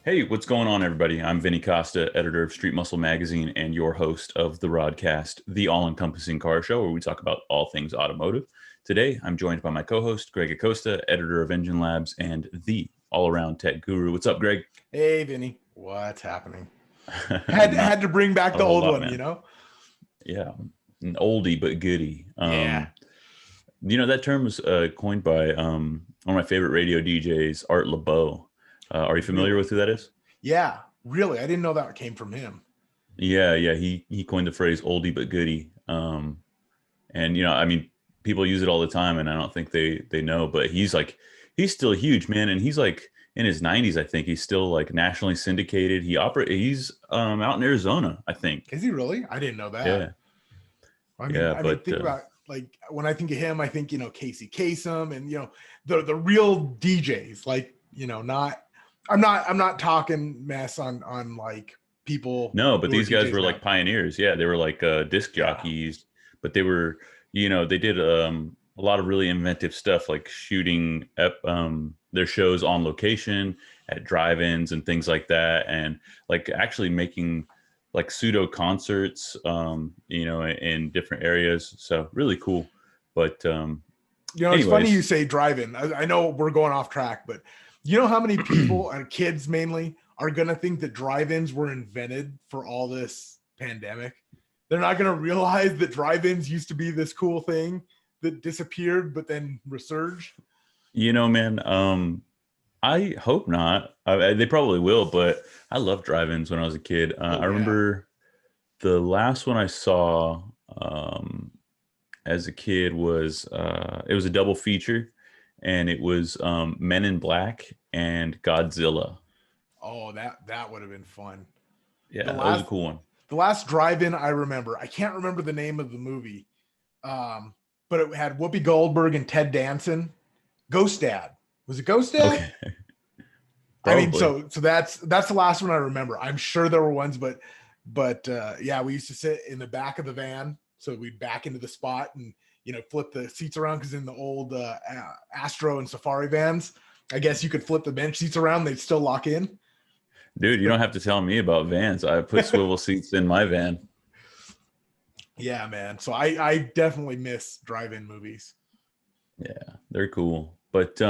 Hey, what's going on, everybody? I'm Vinny Costa, editor of Street Muscle Magazine and your host of the RodCAST, the all-encompassing car show where we talk about all things automotive. Today, I'm joined by my co-host, Greg Acosta, editor of Engine Labs and the all-around tech guru. What's up, Greg? Hey, Vinny. What's happening? Had to bring back the old one, man. you know? Yeah, an oldie but goodie. Yeah. That term was coined by one of my favorite radio DJs, Art LeBeau. Are you familiar with who that is? Yeah, really. I didn't know that came from him. Yeah. He coined the phrase oldie but goodie. And people use it all the time, and I don't think they know, but he's still huge, man. And he's like in his 90s, I think. He's still like nationally syndicated. He's out in Arizona, I think. Is he really? I didn't know that. Yeah. I mean, think about, like, when I think of him, I think, Casey Kasem and, the real DJs, like, I'm not talking mess on like people. No, but these guys were like pioneers. Yeah, they were like disc jockeys, but they were, they did a lot of really inventive stuff, like shooting their shows on location at drive-ins and things like that, and like actually making like pseudo concerts, in different areas. So really cool. But it's funny you say drive-in. I know we're going off track, but you know how many people and kids mainly are going to think that drive-ins were invented for all this pandemic? They're not going to realize that drive-ins used to be this cool thing that disappeared, but then resurged. Man, I hope not. They probably will, but I loved drive-ins when I was a kid. I remember the last one I saw as a kid was it was a double feature. And it was Men in Black and Godzilla. Oh, that would have been fun. Yeah, that was a cool one. The last drive-in I remember, I can't remember the name of the movie, but it had Whoopi Goldberg and Ted Danson. Ghost Dad. Was it Ghost Dad? Okay. I mean, so that's the last one I remember. I'm sure there were ones, but yeah, we used to sit in the back of the van, so we'd back into the spot and flip the seats around, because in the old Astro and Safari vans, I guess you could flip the bench seats around, they'd still lock in. Dude, you don't have to tell me about vans. I put swivel seats in my van. Yeah, man. So I definitely miss drive-in movies. Yeah, they're cool. But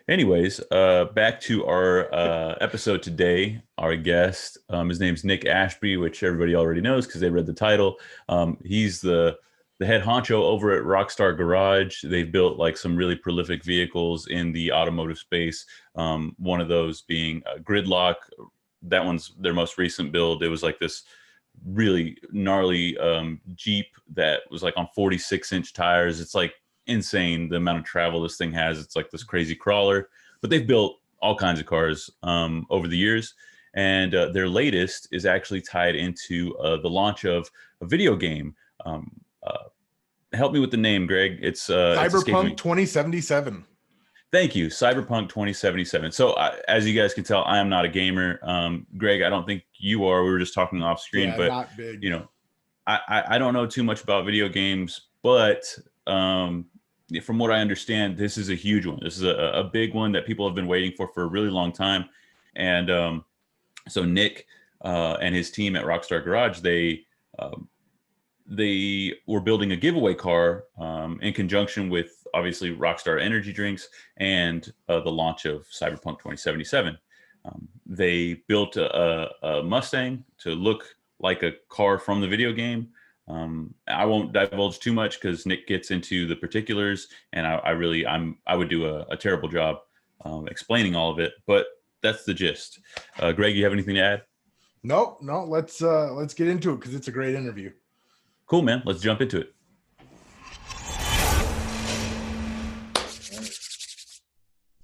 anyways, back to our episode today. Our guest, his name's Nic Ashby, which everybody already knows because they read the title. He's the head honcho over at Rockstar Garage. They've built like some really prolific vehicles in the automotive space. One of those being Gridlock. That one's their most recent build. It was like this really gnarly Jeep that was like on 46-inch tires. It's like insane the amount of travel this thing has. It's like this crazy crawler. But they've built all kinds of cars over the years. And their latest is actually tied into the launch of a video game. Help me with the name, Greg. It's Cyberpunk 2077. Thank you, Cyberpunk 2077. So as you guys can tell, I am not a gamer. Greg, I don't think you are. We were just talking off screen, but not big. I don't know too much about video games, but from what I understand, this is a huge one. This is a big one that people have been waiting for a really long time. And so Nic and his team at Rockstar Garage, they were building a giveaway car in conjunction with obviously Rockstar Energy Drinks and the launch of Cyberpunk 2077. They built a Mustang to look like a car from the video game. I won't divulge too much because Nic gets into the particulars, and I would do a terrible job explaining all of it, but that's the gist. Greg, you have anything to add? No, let's get into it because it's a great interview. Cool, man. Let's jump into it.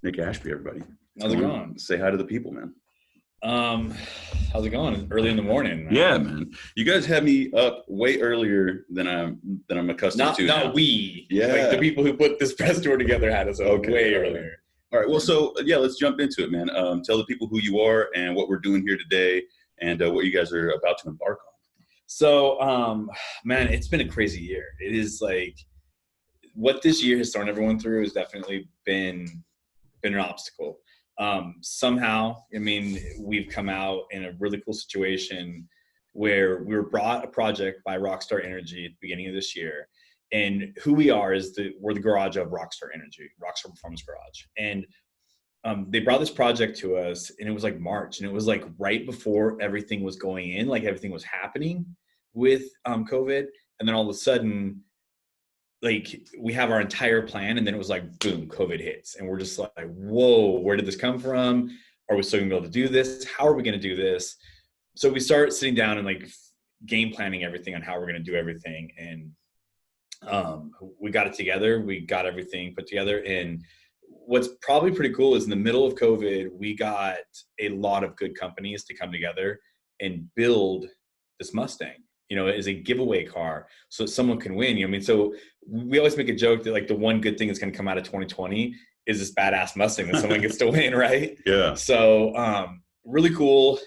Nic Ashby, everybody. How's it going? Say hi to the people, man. How's it going? Early in the morning. Man. Yeah, man. You guys had me up way earlier than I'm accustomed to. Not we. Yeah. Like the people who put this press tour together had us up way earlier. All right. Well, so yeah, let's jump into it, man. Tell the people who you are and what we're doing here today, and what you guys are about to embark on. So, man, it's been a crazy year. It is like what this year has thrown everyone through has definitely been an obstacle. Somehow, I mean, we've come out in a really cool situation where we were brought a project by Rockstar Energy at the beginning of this year. And who we are is we're the garage of Rockstar Energy, Rockstar Performance Garage. And they brought this project to us, and it was like March, and it was like right before everything was going in, like everything was happening with COVID. And then all of a sudden, like we have our entire plan, and then it was like, boom, COVID hits. And we're just like, whoa, where did this come from? Are we still gonna be able to do this? How are we gonna do this? So we start sitting down and like game planning everything on how we're gonna do everything. And we got it together. We got everything put together. And what's probably pretty cool is in the middle of COVID, we got a lot of good companies to come together and build this Mustang, you know, as a giveaway car so someone can win. You know, I mean, so we always make a joke that like the one good thing that's going to come out of 2020 is this badass Mustang that someone gets to win, right? Yeah. So really cool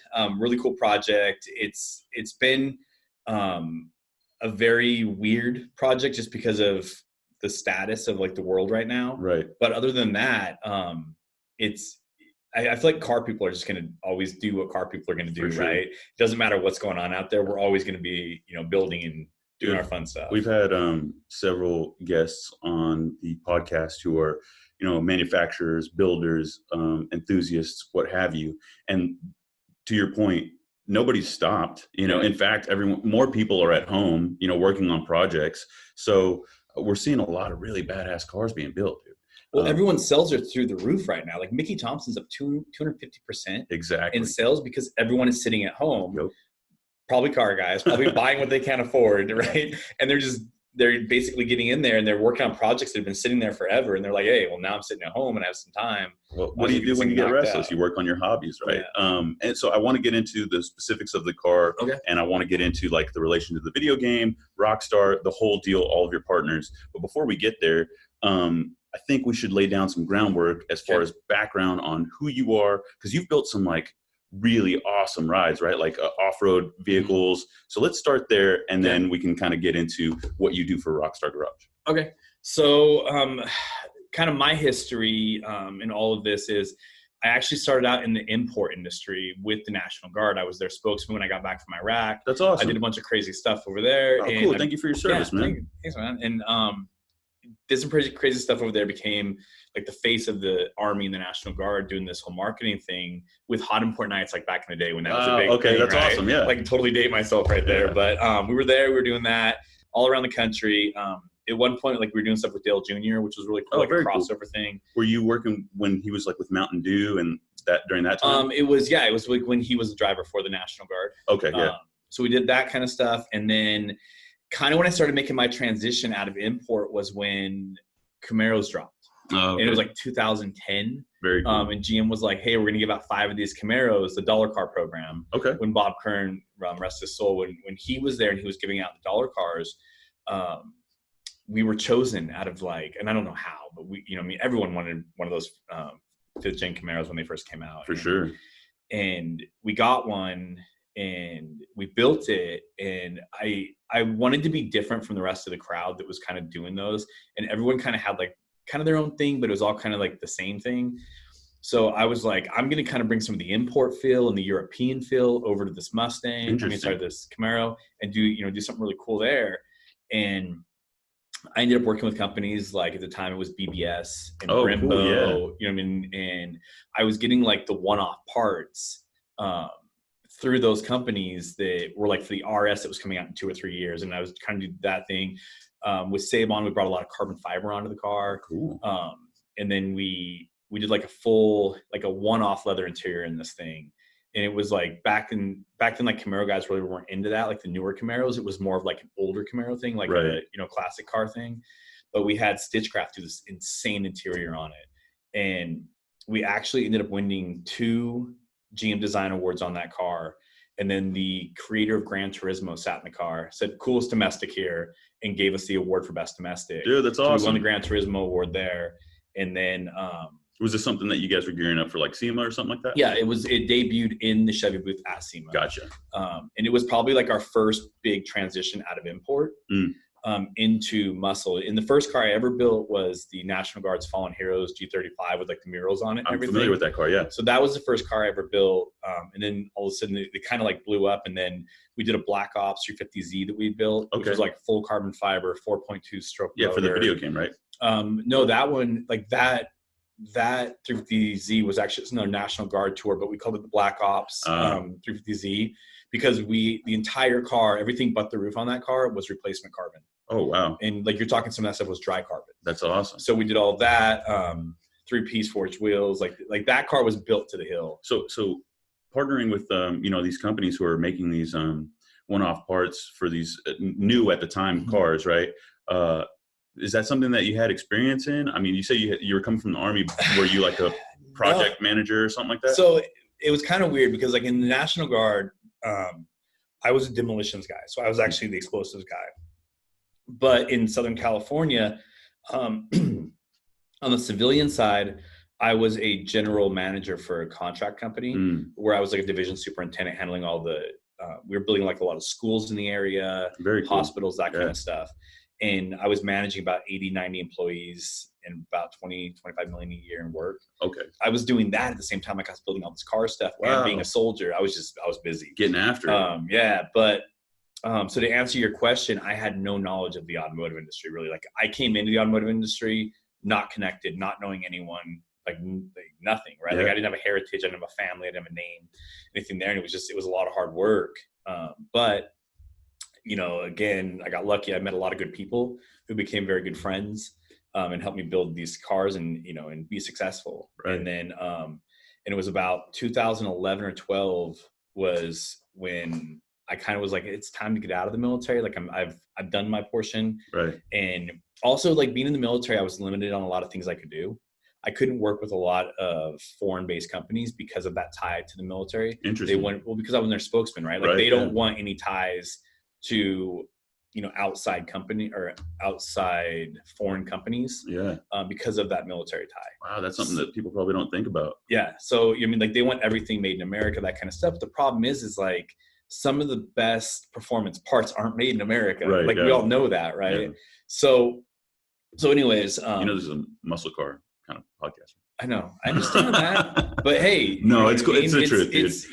project. It's been a very weird project just because of the status of like the world right now. Right. But other than that, I feel like car people are just going to always do what car people are going to do, sure. right? It doesn't matter what's going on out there. We're always going to be, you know, building and doing our fun stuff. We've had several guests on the podcast who are, you know, manufacturers, builders, enthusiasts, what have you. And to your point, nobody's stopped. You know, in fact, more people are at home, you know, working on projects. So we're seeing a lot of really badass cars being built, dude. Well, everyone's sales are through the roof right now. Like Mickey Thompson's up 250% exactly in sales because everyone is sitting at home. Yep. Probably car guys, probably buying what they can't afford, right? And they're basically getting in there and they're working on projects that have been sitting there forever. And they're like, hey, well, now I'm sitting at home and I have some time. Well, what do you do when you get restless? You work on your hobbies, right? Yeah. And so I want to get into the specifics of the car. Okay. And I want to get into like the relation to the video game, Rockstar, the whole deal, all of your partners. But before we get there, I think we should lay down some groundwork as far as background on who you are, because you've built some like really awesome rides, right? Like off-road vehicles. Mm-hmm. So let's start there, and then we can kind of get into what you do for Rockstar Garage. Okay. So kind of my history in all of this is I actually started out in the import industry with the National Guard. I was their spokesman when I got back from Iraq. That's awesome. I did a bunch of crazy stuff over there. Oh, cool. Thank you for your service, man. Thanks, man. And did some crazy stuff over there, became like the face of the Army and the National Guard doing this whole marketing thing with hot import nights, like back in the day when that was a big thing, that's right? awesome. Yeah. Like totally date myself right there. But we were there, we were doing that all around the country. At one point, like we were doing stuff with Dale Jr., which was really cool, like a crossover thing. Were you working when he was like with Mountain Dew and that during that time? It was like when he was a driver for the National Guard. Okay. Yeah. So we did that kind of stuff. And then kind of when I started making my transition out of import was when Camaros dropped. And it was like 2010. Very cool. And GM was like, hey, we're going to give out 5 of these Camaros, the dollar car program. Okay. When Bob Kern, rest his soul, when he was there and he was giving out the dollar cars, we were chosen out of like, and I don't know how, but we, you know, I mean, everyone wanted one of those 5th gen Camaros when they first came out. For sure. And we got one and we built it, and I wanted to be different from the rest of the crowd that was kind of doing those, and everyone kind of had like kind of their own thing, but it was all kind of like the same thing. So I was like, I'm going to kind of bring some of the import feel and the European feel over to this Mustang, this Camaro, and do something really cool there. And I ended up working with companies like, at the time it was BBS and Brembo, cool, yeah. you know what I mean? And I was getting like the one-off parts through those companies that were like for the RS that was coming out in 2 or 3 years. And I was trying to do that thing. With Sabon, we brought a lot of carbon fiber onto the car. Cool. And then we did like a full, like a one-off leather interior in this thing. And it was like back then like Camaro guys really weren't into that, like the newer Camaros. It was more of like an older Camaro thing, like a classic car thing. But we had Stitchcraft do this insane interior on it. And we actually ended up winning 2 GM Design Awards on that car. And then the creator of Gran Turismo sat in the car, said, coolest domestic here, and gave us the award for best domestic. Dude, that's awesome. We won the Gran Turismo award there. And then was this something that you guys were gearing up for, like SEMA or something like that? Yeah, it debuted in the Chevy booth at SEMA. Gotcha. And it was probably like our first big transition out of import. into muscle. And the first car I ever built was the National Guard's Fallen Heroes G35 with like the murals on it. I'm familiar with that car, yeah. So that was the first car I ever built. And then all of a sudden it kind of like blew up. And then we did a Black Ops 350Z that we built, which was like full carbon fiber, 4.2 stroke motor. For the video game, right? No, that one, like that 350Z was actually another National Guard tour, but we called it the Black Ops 350Z because the entire car, everything but the roof on that car was replacement carbon. Oh, wow. And like you're talking, some of that stuff was dry carbon. That's awesome. So we did all that, 3-piece forged wheels, like that car was built to the hill. So partnering with, these companies who are making these one-off parts for these new at the time cars, right? Is that something that you had experience in? I mean, you say you were coming from the Army. Were you like a project manager or something like that? So it was kind of weird because like in the National Guard, I was a demolitions guy. So I was actually the explosives guy. But in Southern California, on the civilian side, I was a general manager for a contract company where I was like a division superintendent handling all the, we were building like a lot of schools in the area, hospitals, that kind of stuff. And I was managing about 80, 90 employees and about 20, 25 million a year in work. Okay. I was doing that at the same time. Like I was building all this car stuff and being a soldier. I was busy. Getting after it. Yeah. But, so to answer your question, I had no knowledge of the automotive industry, really. Like I came into the automotive industry, not connected, not knowing anyone, like nothing, right? Yeah. Like I didn't have a heritage. I didn't have a family. I didn't have a name, anything there. And it was a lot of hard work. But again, I got lucky. I met a lot of good people who became very good friends, and helped me build these cars and be successable. Right. And then, and it was about 2011 or 12 was when I kind of was like, it's time to get out of the military. Like I've done my portion. Right. And also like being in the military, I was limited on a lot of things I could do. I couldn't work with a lot of foreign-based companies because of that tie to the military. Interesting. Because I was their spokesman, right? Like they don't want any ties to, outside company or outside foreign companies. Yeah. Because of that military tie. Wow, that's something that people probably don't think about. Yeah. So like they want everything made in America, that kind of stuff. But the problem is like some of the best performance parts aren't made in America. Right. Like we all know that, right? Yeah. So anyways, this is a muscle car kind of podcast. I know. I understand that. But hey, no, it's cool. It's the truth. It's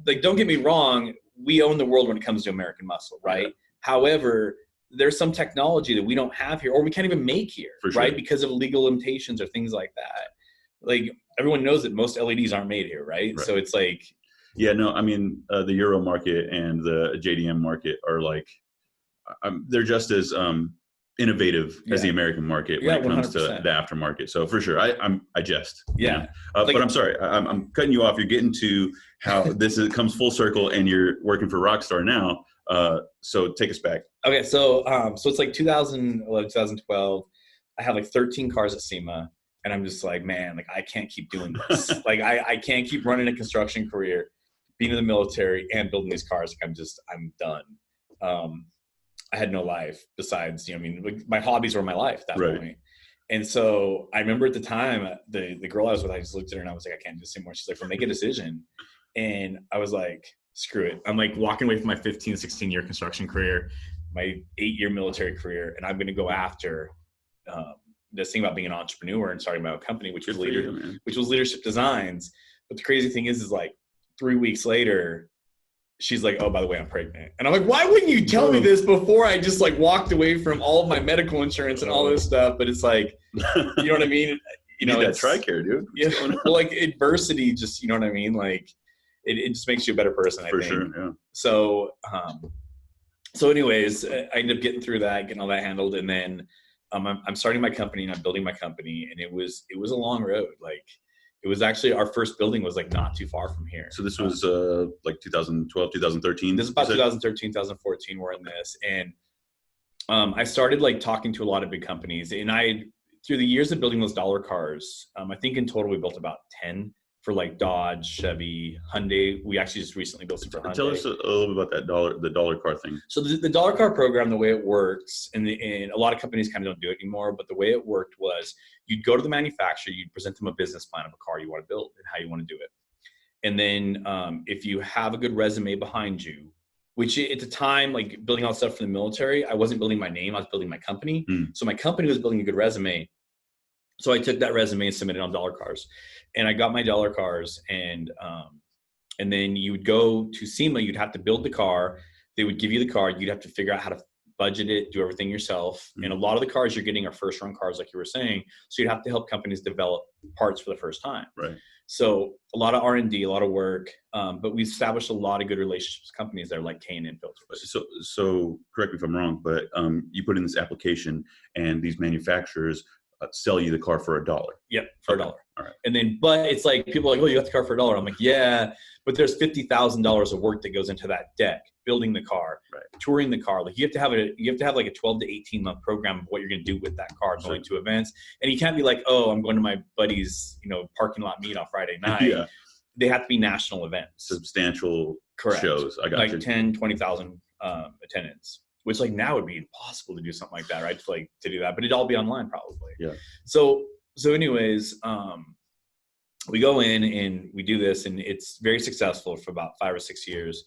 like don't get me wrong, we own the world when it comes to American muscle, right? Yeah. However, there's some technology that we don't have here or we can't even make here, right? Because of legal limitations or things like that. Like everyone knows that most LEDs aren't made here, right? So it's like yeah, no, I mean the Euro market and the JDM market are like they're just as innovative as the American market when it comes 100%. To the aftermarket. So for sure, I jest. Yeah. But I'm sorry, I'm cutting you off. You're getting to how comes full circle, and you're working for Rockstar now. So take us back. Okay, so it's like 2011, 2012. I have like 13 cars at SEMA, and I'm just like, man, like I can't keep doing this. Like I can't keep running a construction career, being in the military, and building these cars. Like I'm done. I had no life besides, like my hobbies were my life at that point. And so I remember at the time, the girl I was with, I just looked at her and I was like, I can't do this anymore. She's like, well, make a decision. And I was like, screw it. I'm like walking away from my 15, 16 year construction career, my 8-year military career. And I'm going to go after this thing about being an entrepreneur and starting my own company, which was Leadership Designs. But the crazy thing is like 3 weeks later, she's like, oh, by the way, I'm pregnant. And I'm like, why wouldn't you tell me this before I just like walked away from all of my medical insurance and all this stuff? But it's like, you know what I mean? You know, that TRICARE, dude. Yeah, well, like adversity, just, you know what I mean? Like it just makes you a better person, I think. For sure, yeah. So anyways, I ended up getting through that, getting all that handled. And then I'm starting my company and I'm building my company. And it was a long road. Like, it was actually, our first building was like not too far from here. So this was like 2012, 2013? This is about 2013, 2014 we're in this. And I started like talking to a lot of big companies. And through the years of building those dollar cars, I think in total we built about 10 for like Dodge, Chevy, Hyundai. We actually just recently built some for Hyundai. Tell us a little bit about the dollar car thing. So the dollar car program, the way it works, and a lot of companies kind of don't do it anymore, but the way it worked was you'd go to the manufacturer, you'd present them a business plan of a car you want to build and how you want to do it. And then if you have a good resume behind you, which at the time, like building all stuff for the military, I wasn't building my name, I was building my company. So my company was building a good resume. So I took that resume and submitted on dollar cars, and I got my dollar cars, and then you would go to SEMA, you'd have to build the car. They would give you the car. You'd have to figure out how to budget it, do everything yourself. And a lot of the cars you're getting are first run cars, like you were saying. So you'd have to help companies develop parts for the first time. Right. So a lot of R&D, a lot of work, but we established a lot of good relationships with companies that are like K&N Filters. So correct me if I'm wrong, but you put in this application and these manufacturers sell you the car for $1. Yep, for $1. All right. And then, but it's like people are like, oh, you got the car for $1. I'm like, yeah, but there's $50,000 of work that goes into that deck, building the car, touring the car. Like you have to have like a 12 to 18 month program of what you're going to do with that car, going to events. And you can't be like, oh, I'm going to my buddy's, parking lot meet on Friday night. Yeah. They have to be national events. Substantial shows. I got like 10, 20,000 attendance. Which like now would be impossible to do something like that, right? To do that, but it'd all be online probably. Yeah. So anyways, we go in and we do this, and it's very successful for about 5 or 6 years.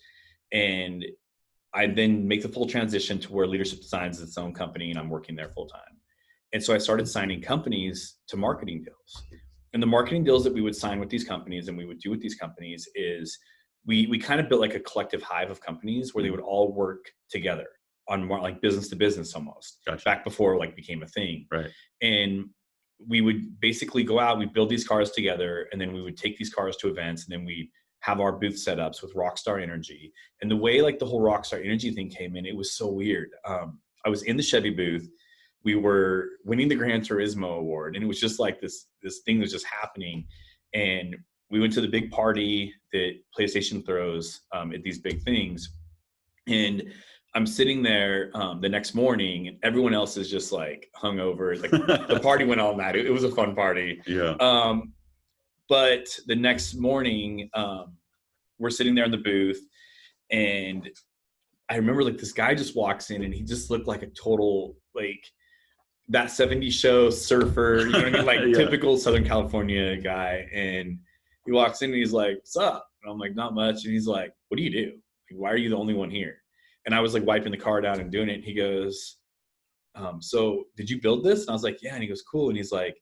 And I then make the full transition to where Leadership Designs is its own company, and I'm working there full time. And so I started signing companies to marketing deals. And the marketing deals that we would sign with these companies and we would do with these companies is we kind of built like a collective hive of companies where they would all work together on more like business to business almost. Gotcha. Back before like became a thing. Right. And we would basically go out, we'd build these cars together, and then we would take these cars to events, and then we'd have our booth setups with Rockstar Energy. And the way like the whole Rockstar Energy thing came in, it was so weird. I was in the Chevy booth. We were winning the Gran Turismo award, and it was just like this thing was just happening. And we went to the big party that PlayStation throws at these big things. And I'm sitting there the next morning, and everyone else is just like hungover. Like the party went all night. It was a fun party. Yeah. But the next morning, we're sitting there in the booth, and I remember like this guy just walks in, and he just looked like a total like that 70s show surfer, you know what I mean? Like typical Southern California guy. And he walks in and he's like, "What's up?" And I'm like, "Not much." And he's like, "What do you do? Like, why are you the only one here?" And I was like wiping the car down and doing it. And he goes, "So did you build this?" And I was like, "Yeah." And he goes, "Cool." And he's like,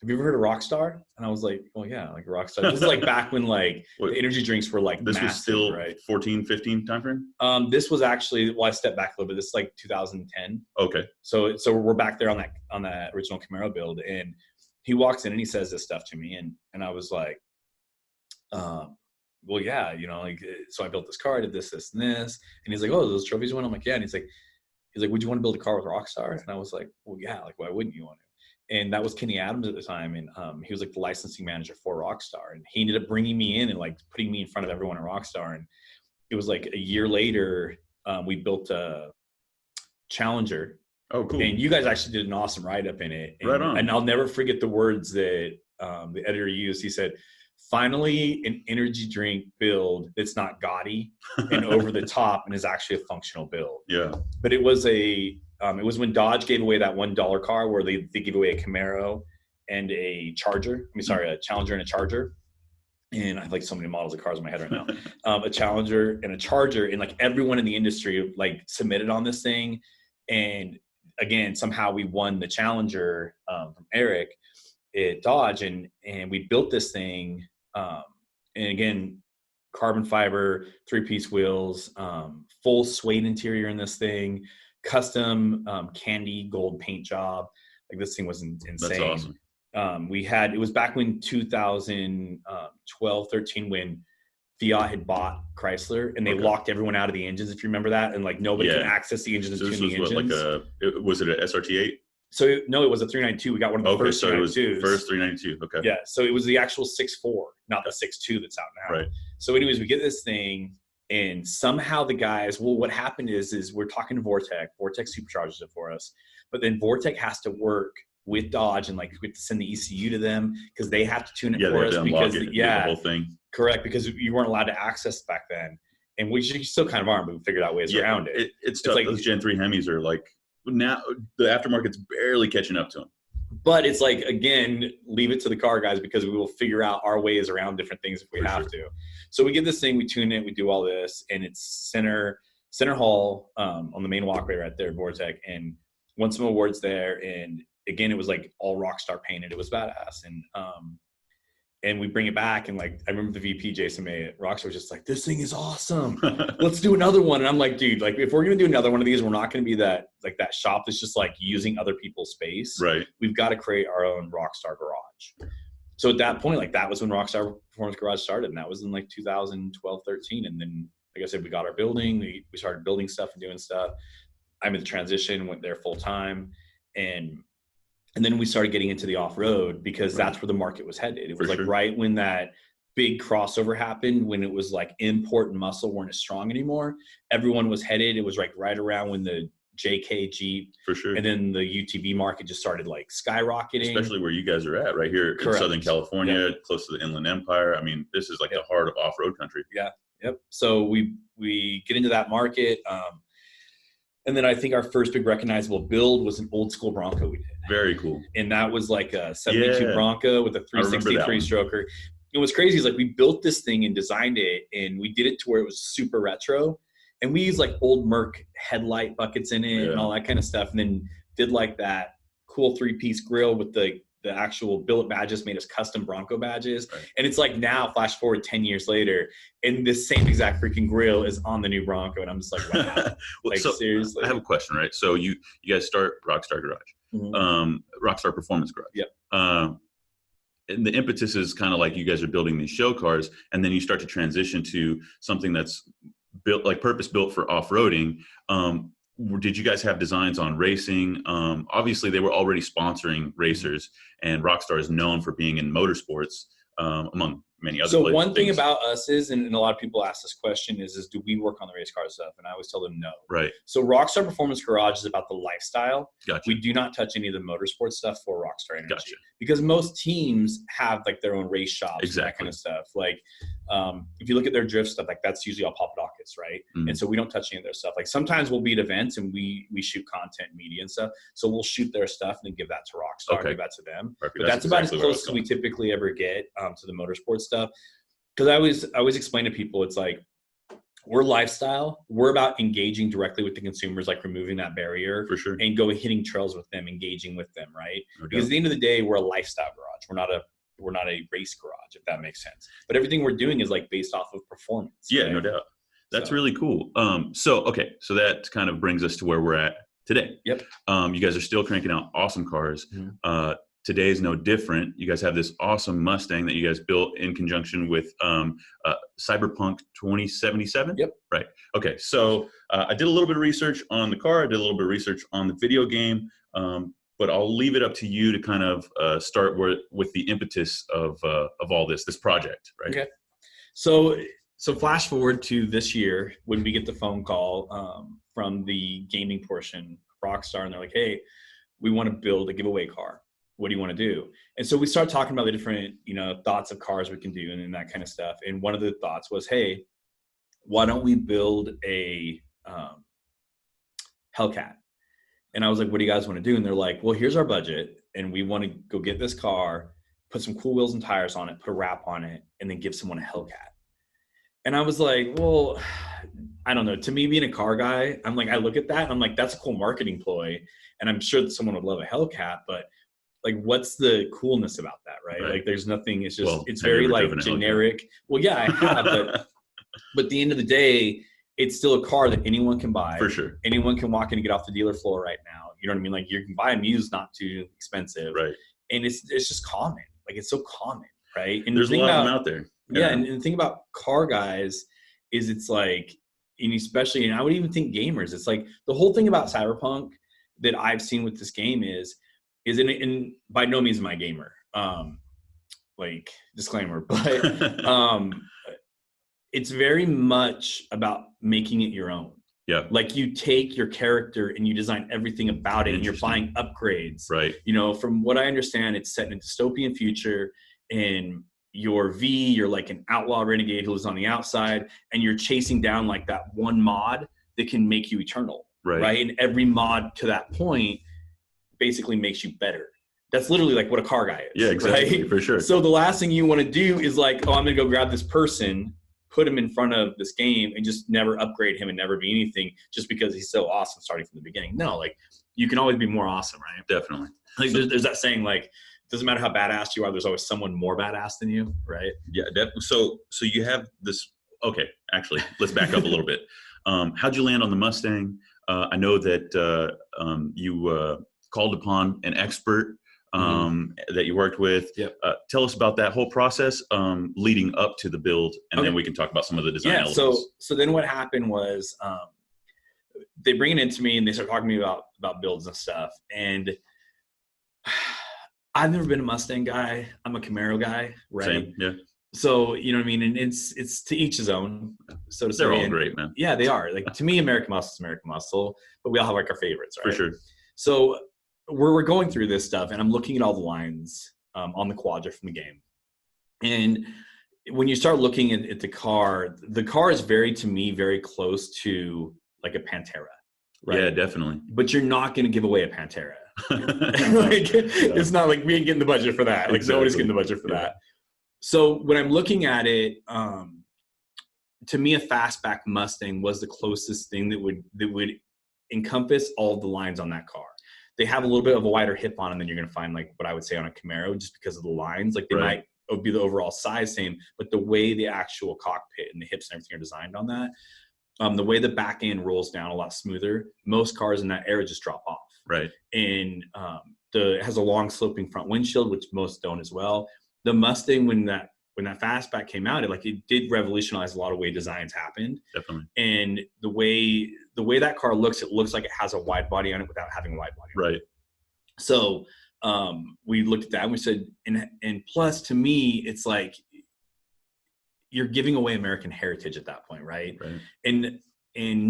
"Have you ever heard of Rockstar?" And I was like, "Oh yeah, like Rockstar." This is like back when like the energy drinks were like this massive, was still right? 14, 15 timeframe? This was actually, well, I stepped back a little bit. This is like 2010. Okay. So we're back there on that original Camaro build, and he walks in and he says this stuff to me, and I was like, well, yeah, like, so I built this car, I did this, and this. And he's like, "Oh, those trophies won?" I'm like, "Yeah." And he's like, "Would you want to build a car with Rockstar?" And I was like, "Well, yeah, like, why wouldn't you want to?" And that was Kenny Adams at the time. And he was like the licensing manager for Rockstar. And he ended up bringing me in and like putting me in front of everyone at Rockstar. And it was like a year later, we built a Challenger. Oh, cool. And you guys actually did an awesome write-up in it. And, right on. And I'll never forget the words that the editor used. He said, "Finally, an energy drink build that's not gaudy and over the top and is actually a functional build." Yeah. But it was it was when Dodge gave away that $1 car where they gave away a Camaro and a Charger. A Challenger and a Charger. And I have like so many models of cars in my head right now. A Challenger and a Charger, and like everyone in the industry like submitted on this thing. And again, somehow we won the Challenger from Eric at Dodge, and we built this thing. And again, carbon fiber, 3-piece wheels, full suede interior in this thing, custom candy gold paint job. Like this thing was insane. That's awesome. It was back when 2012, 13, when Fiat had bought Chrysler, and they locked everyone out of the engines, if you remember that, and like nobody could access the engines and tune the engines. Was it an SRT8? So no, it was a 392. We got one of the first 392s. It was first 392. Okay. Yeah. So it was the actual 6.4, not the 6.2 that's out now. Right. So anyways, we get this thing, and somehow the guys, well, what happened is we're talking to Vortec. Vortec supercharges it for us, but then Vortec has to work with Dodge, and like we have to send the ECU to them because they have to tune it for us because the whole thing. Correct, because you weren't allowed to access back then, and we still kind of aren't, but we figured out ways around it. It's tough. Like those Gen 3 Hemis are like, now the aftermarket's barely catching up to them. But it's like, again, leave it to the car guys, because we will figure out our ways around different things if we have to. So we get this thing, we tune it, we do all this, and it's center Center Hall, on the main walkway right there, Vortec, and won some awards there. And again, it was like all Rockstar painted. It was badass. And we bring it back, and like I remember the VP Jason May at Rockstar was just like, "This thing is awesome. Let's do another one." And I'm like, "Dude, like if we're gonna do another one of these, we're not gonna be that shop that's just like using other people's space. Right. We've got to create our own Rockstar Garage." So at that point, like that was when Rockstar Performance Garage started, and that was in like 2012, 13. And then, like I said, we got our building. We started building stuff and doing stuff. I'm in the transition, went there full time, and then we started getting into the off-road because that's where the market was headed. It was like right when that big crossover happened, when it was like import and muscle weren't as strong anymore. Everyone was headed. It was like right around when the JK Jeep, for sure, and then the UTV market just started like skyrocketing. Especially where you guys are at, right here in Southern California, close to the Inland Empire. I mean, this is like the heart of off-road country. Yeah. Yep. So we get into that market. And then I think our first big recognizable build was an old school Bronco we did. Very cool. And that was like a 72 Bronco with a 363 stroker. And what's crazy is like we built this thing and designed it, and we did it to where it was super retro. And we used like old Merc headlight buckets in it and all that kind of stuff. And then did like that cool 3-piece grill with the actual billet badges, made us custom Bronco badges. Right. And it's like now, flash forward 10 years later, and this same exact freaking grill is on the new Bronco. And I'm just like, wow. Well, like, so seriously. I have a question, right? So you guys start Rockstar Garage, Rockstar Performance Garage. Yep. And the impetus is kind of like you guys are building these show cars, and then you start to transition to something that's built, like purpose built for off-roading. Did you guys have designs on racing? Obviously, they were already sponsoring racers, and Rockstar is known for being in motorsports, among many other So one thing about us is, and a lot of people ask this question, is do we work on the race car stuff? And I always tell them no. Right. So Rockstar Performance Garage is about the lifestyle. Gotcha. We do not touch any of the motorsport stuff for Rockstar Energy. Gotcha. Because most teams have like their own race shops, and that kind of stuff. Like if you look at their drift stuff, like that's usually all Papadakis, right? Mm-hmm. And so we don't touch any of their stuff. Like sometimes we'll be at events and we shoot content, media and stuff. So we'll shoot their stuff and then give that to Rockstar, and give that to them. Perfect. But that's about as close as we typically ever get to the motorsport stuff. Because I always explain to people, it's like, we're lifestyle. We're about engaging directly with the consumers, like removing that barrier, for sure, and hitting trails with them, engaging with them, right? Okay. Because at the end of the day, we're a lifestyle garage. We're not a race garage, if that makes sense. But everything we're doing is like based off of performance. Yeah, right? No doubt. That's really cool. So that kind of brings us to where we're at today. Yep. You guys are still cranking out awesome cars. Mm-hmm. Today is no different. You guys have this awesome Mustang that you guys built in conjunction with Cyberpunk 2077? Yep. Right. Okay. So I did a little bit of research on the car. I did a little bit of research on the video game. But I'll leave it up to you to kind of start with the impetus of all this project, right? Okay. So flash forward to this year when we get the phone call from the gaming portion of Rockstar, and they're like, "Hey, we want to build a giveaway car. What do you want to do?" And so we start talking about the different, thoughts of cars we can do and that kind of stuff. And one of the thoughts was, hey, why don't we build a Hellcat? And I was like, what do you guys want to do? And they're like, well, here's our budget, and we want to go get this car, put some cool wheels and tires on it, put a wrap on it, and then give someone a Hellcat. And I was like, well, I don't know. To me, being a car guy, I'm like, I look at that and I'm like, that's a cool marketing ploy. And I'm sure that someone would love a Hellcat, but like, what's the coolness about that, right? Like, there's nothing. It's just, it's very like generic. Well, yeah, I have, but at the end of the day, it's still a car that anyone can buy. For sure. Anyone can walk in and get off the dealer floor right now. You know what I mean? Like, you can buy them used, not too expensive. Right. And it's just common. Like, it's so common, right? And there's a lot of them out there. Yeah. And the thing about car guys is it's like, and especially, and I would even think gamers, it's like the whole thing about Cyberpunk that I've seen with this game is in by no means am I a gamer. Like, disclaimer, but it's very much about making it your own. Yeah. Like, you take your character and you design everything about it, and you're buying upgrades. Right. From what I understand, it's set in a dystopian future, and you're like an outlaw renegade who lives on the outside, and you're chasing down like that one mod that can make you eternal. Right. And every mod to that point basically makes you better. That's literally like what a car guy is. Yeah, exactly. Right? For sure. So the last thing you want to do is like, oh, I'm going to go grab this person put him in front of this game and just never upgrade him and never be anything just because he's so awesome starting from the beginning. No, like you can always be more awesome, right? Definitely. Like there's that saying, like, doesn't matter how badass you are, there's always someone more badass than you, right? Yeah, definitely. So you have this. Okay, actually, let's back up a little bit. How'd you land on the Mustang? I know that you called upon an expert that you worked with. Yep. Tell us about that whole process leading up to the build, and then we can talk about some of the design elements. So then what happened was they bring it into me and they start talking to me about builds and stuff. And I've never been a Mustang guy. I'm a Camaro guy, right? Same, yeah. So, you know what I mean? And it's to each his own, so to say. They're all great, man. Yeah, they are. Like, to me, American Muscle is American Muscle, but we all have like our favorites, right? For sure. So we're going through this stuff, and I'm looking at all the lines on the Quadra from the game. And when you start looking at the car is to me, very close to like a Pantera. Right? Yeah, definitely. But you're not going to give away a Pantera. It's not like we ain't getting the budget for that. Like nobody's getting the budget for that. So when I'm looking at it, to me, a fastback Mustang was the closest thing that would encompass all of the lines on that car. They have a little bit of a wider hip on them than you're going to find, like what I would say on a Camaro, just because of the lines. Like they might be the overall size same, but the way the actual cockpit and the hips and everything are designed on that, the way the back end rolls down a lot smoother. Most cars in that era just drop off. Right. And it has a long sloping front windshield, which most don't as well. The Mustang, when that fastback came out, it did revolutionize a lot of way designs happened. Definitely. And the way that car looks, it looks like it has a wide body on it without having a wide body on it. Right. So we looked at that and we said, and plus to me, it's like you're giving away American heritage at that point, right? And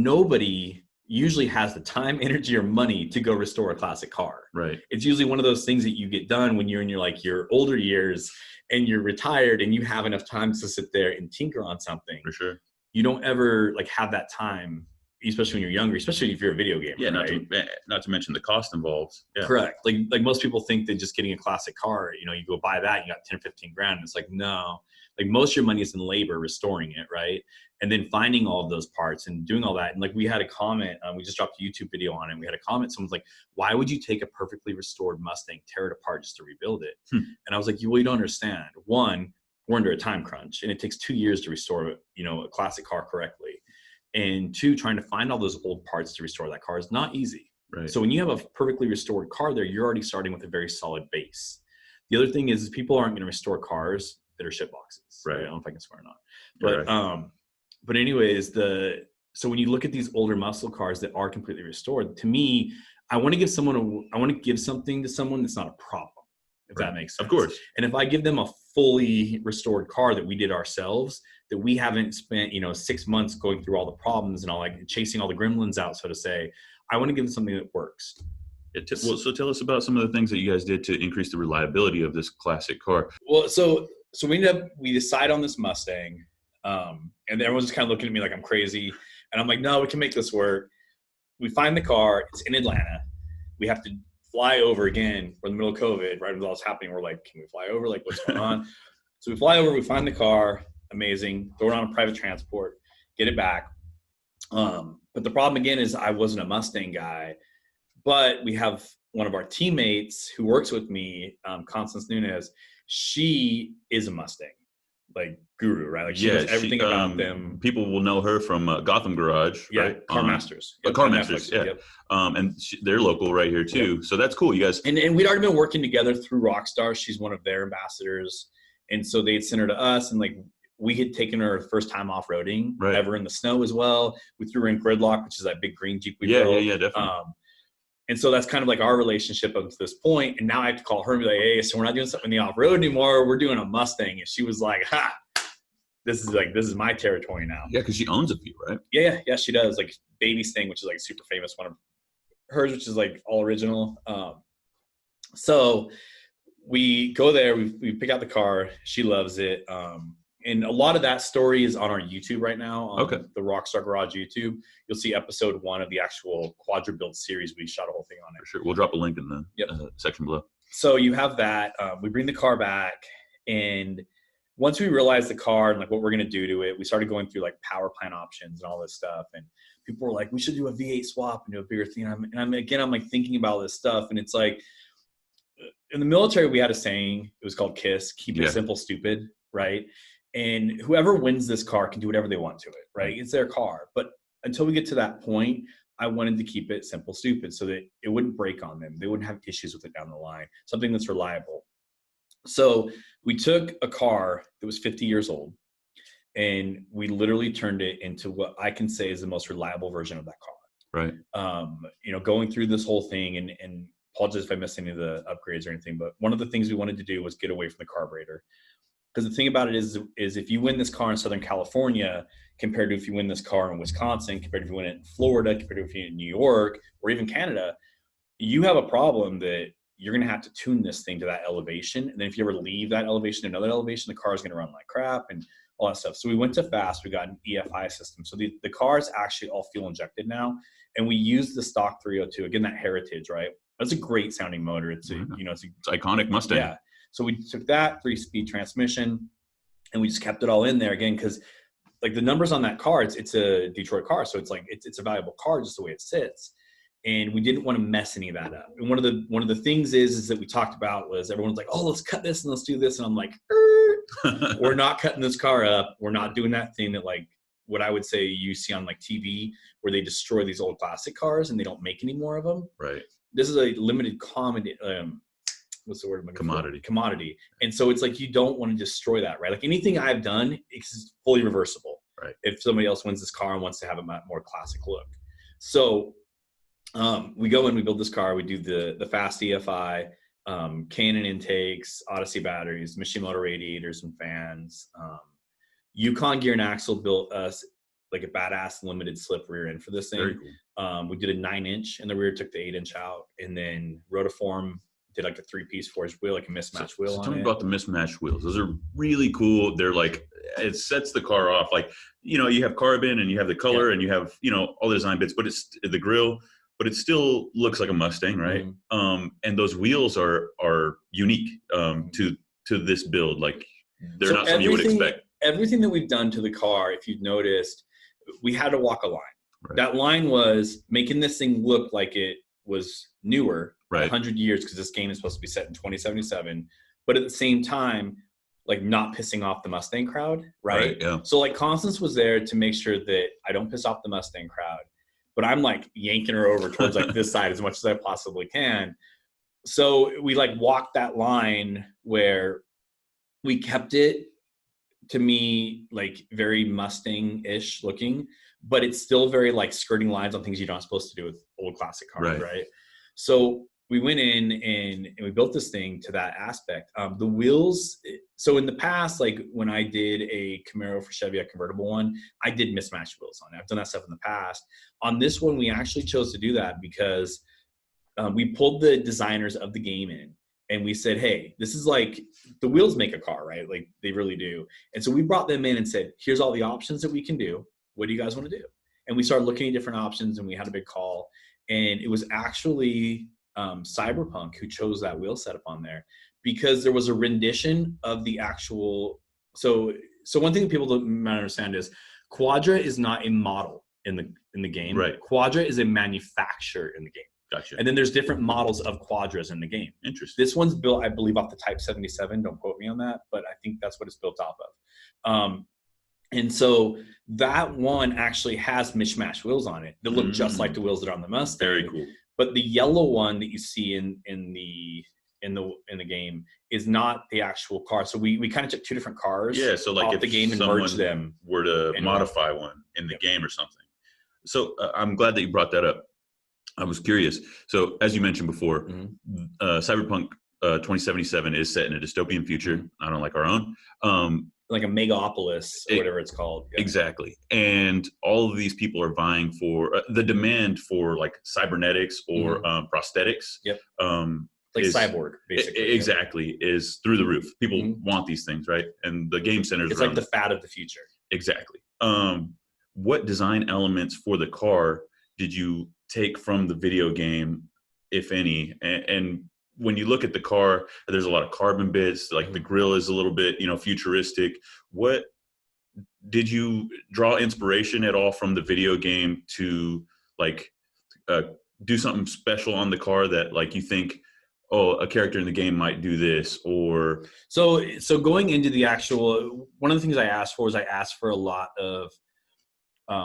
nobody usually has the time, energy, or money to go restore a classic car. Right. It's usually one of those things that you get done when you're in your older years and you're retired and you have enough time to sit there and tinker on something. For sure. You don't ever have that time, especially when you're younger, especially if you're a video gamer. Yeah, right? not to mention the cost involved. Yeah. Correct. Like most people think that just getting a classic car, you go buy that, you got 10, 15 grand. And it's like, no, most of your money is in labor restoring it, right? And then finding all of those parts and doing all that. And we had a comment, we just dropped a YouTube video on it. And we had a comment, someone's like, why would you take a perfectly restored Mustang, tear it apart just to rebuild it? And I was like, well, you don't understand. One, we're under a time crunch and it takes 2 years to restore, a classic car correctly. And two, trying to find all those old parts to restore that car is not easy. Right. So when you have a perfectly restored car there, you're already starting with a very solid base. The other thing is people aren't going to restore cars that are shit boxes. Right. I don't know if I can swear or not. But anyways, so when you look at these older muscle cars that are completely restored, to me, I want to give something to someone that's not a problem, if that makes sense. Of course. And if I give them a fully restored car that we did ourselves, that we haven't spent 6 months going through all the problems and all chasing all the gremlins out, so to say, I want to give them something that works. So tell us about some of the things that you guys did to increase the reliability of this classic car. Well, so we decide on this Mustang, and everyone's just kind of looking at me like I'm crazy. And I'm like, no, we can make this work. We find the car. It's in Atlanta. We have to fly over again. We're in the middle of COVID, right? When all this happening, we're like, can we fly over? Like, what's going on? So we fly over. We find the car. Amazing. Throw it on a private transport. Get it back. But the problem, again, is I wasn't a Mustang guy. But we have one of our teammates who works with me, Constance Nunez. She is a Mustang, guru, right? She knows everything about them. People will know her from Gotham Garage, right? Car Masters. Car Masters, yeah. Yep. And they're local right here too. Yep. So that's cool, you guys. And we'd already been working together through Rockstar. She's one of their ambassadors. And so they'd sent her to us, and we had taken her first time off-roading ever in the snow as well. We threw her in Gridlock, which is that big green Jeep we built. Yeah, definitely. And so that's kind of our relationship up to this point. And now I have to call her and be like, hey, so we're not doing something in the off-road anymore. We're doing a Mustang. And she was like, ha, this is my territory now. Yeah, because she owns a few, right? Yeah, she does. Baby Sting, which is super famous, one of hers, which is all original. So we go there, we pick out the car. She loves it. And a lot of that story is on our YouTube right now, on the Rockstar Garage YouTube. You'll see episode 1 of the actual Quadra build series. We shot a whole thing on it. For sure. We'll drop a link in the section below. So you have that. We bring the car back, and once we realized the car and like what we're going to do to it, we started going through like power plant options and all this stuff. And people were like, we should do a V8 swap and do a bigger thing. And I'm like thinking about all this stuff. And it's like, in the military, we had a saying, it was called KISS, keep it simple, stupid. Right. And whoever wins this car can do whatever they want to it. Right. It's their car. But until we get to that point, I wanted to keep it simple, stupid, so that it wouldn't break on them. They wouldn't have issues with it down the line, something that's reliable. So we took a car that was 50 years old and we literally turned it into what I can say is the most reliable version of that car. Right. Going through this whole thing, and apologize if I missed any of the upgrades or anything, but one of the things we wanted to do was get away from the carburetor. Because the thing about it is if you win this car in Southern California, compared to if you win this car in Wisconsin, compared to if you win it in Florida, compared to if you win it in New York, or even Canada, you have a problem that you're going to have to tune this thing to that elevation. And then if you ever leave that elevation to another elevation, the car is going to run like crap and all that stuff. So we went to fast, we got an EFI system. So the car is actually all fuel injected now. And we used the stock 302, again, that heritage, right? That's a great sounding motor. It's it's iconic Mustang. Yeah. So we took that 3-speed transmission and we just kept it all in there again. Cause like the numbers on that car, it's a Detroit car. So it's like, it's a valuable car just the way it sits. And we didn't want to mess any of that up. And one of the things is that we talked about was everyone's like, oh, let's cut this and let's do this. And I'm like, we're not cutting this car up. We're not doing that thing that like what I would say you see on like TV where they destroy these old classic cars and they don't make any more of them. Right. This is a limited what's the word? Commodity. And so it's like, you don't want to destroy that, right? Like anything I've done is fully reversible. Right. If somebody else wins this car and wants to have a more classic look. So we go in, we build this car, we do the fast EFI, Canon intakes, Odyssey batteries, Mishimoto radiators and fans. Yukon Gear and Axle built us like a badass limited slip rear end for this thing. Very cool. We did a 9-inch in the rear, took the 8-inch out, and then Rotiform did like a 3-piece forged wheel, like a mismatched wheel. So tell me about the mismatched wheels. Those are really cool. They're like, it sets the car off. Like, you have carbon and you have the color and you have, all the design bits, but it's the grill, but it still looks like a Mustang, right? Mm-hmm. And those wheels are unique to this build. Like they're not something you would expect. Everything that we've done to the car, if you've noticed, we had to walk a line. Right. That line was making this thing look like it was newer, right, 100 years, because this game is supposed to be set in 2077, but at the same time, like not pissing off the Mustang crowd, right? Yeah. So like Constance was there to make sure that I don't piss off the Mustang crowd, but I'm like yanking her over towards like this side as much as I possibly can. So we like walked that line where we kept it, to me, like very Mustang-ish looking, but it's still very like skirting lines on things you're not supposed to do with old classic cars, right? So we went in and we built this thing to that aspect. The wheels, so in the past, like when I did a Camaro for Chevy, a convertible one, I did mismatched wheels on it. I've done that stuff in the past. On this one, we actually chose to do that because we pulled the designers of the game in. And we said, hey, this is like, the wheels make a car, right? Like they really do. And so we brought them in and said, here's all the options that we can do. What do you guys want to do? And we started looking at different options and we had a big call. And it was actually Cyberpunk who chose that wheel setup on there because there was a rendition of the actual. So one thing that people might understand is Quadra is not a model in the game. Right. Quadra is a manufacturer in the game. Gotcha. And then there's different models of Quadras in the game. Interesting. This one's built, I believe, off the Type 77. Don't quote me on that, but I think that's what it's built off of. And so that one actually has mismatched wheels on it that look just like the wheels that are on the Mustang. Very cool. But the yellow one that you see in the game is not the actual car. So we kind of took two different cars. Yeah. So like off if the game and merged them, were to modify one in the game or something. So I'm glad that you brought that up. I was curious. So as you mentioned before, Cyberpunk 2077 is set in a dystopian future, not unlike our own. Like a megapolis or whatever it's called. Yeah. Exactly. And all of these people are vying for the demand for like cybernetics or prosthetics. Yep. Like cyborg, basically. Exactly. Is through the roof. People want these things, right? And the game centers. It's like the fad of the future. Exactly. What design elements for the car did you take from the video game, if any, and when you look at the car, there's a lot of carbon bits, like the grill is a little bit, futuristic. What did you draw inspiration at all from the video game to like do something special on the car that like you think, oh, a character in the game might do this? Or so going into the actual, one of the things I asked for a lot of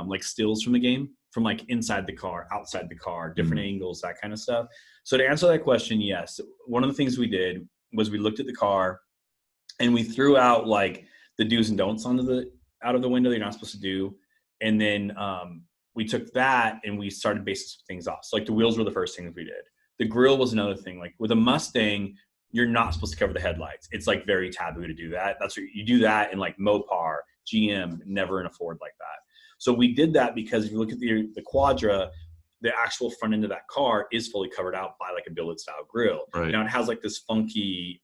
like stills from the game, from like inside the car, outside the car, different angles, that kind of stuff. So to answer that question, yes, one of the things we did was we looked at the car and we threw out like the do's and don'ts out of the window that you're not supposed to do. And then we took that and we started basing some things off. So like the wheels were the first things we did. The grill was another thing. Like with a Mustang, you're not supposed to cover the headlights. It's like very taboo to do that. That's what you do that in like Mopar, GM, never in a Ford like that. So we did that because if you look at the Quadra, the actual front end of that car is fully covered out by like a billet style grill. Right. Now it has like this funky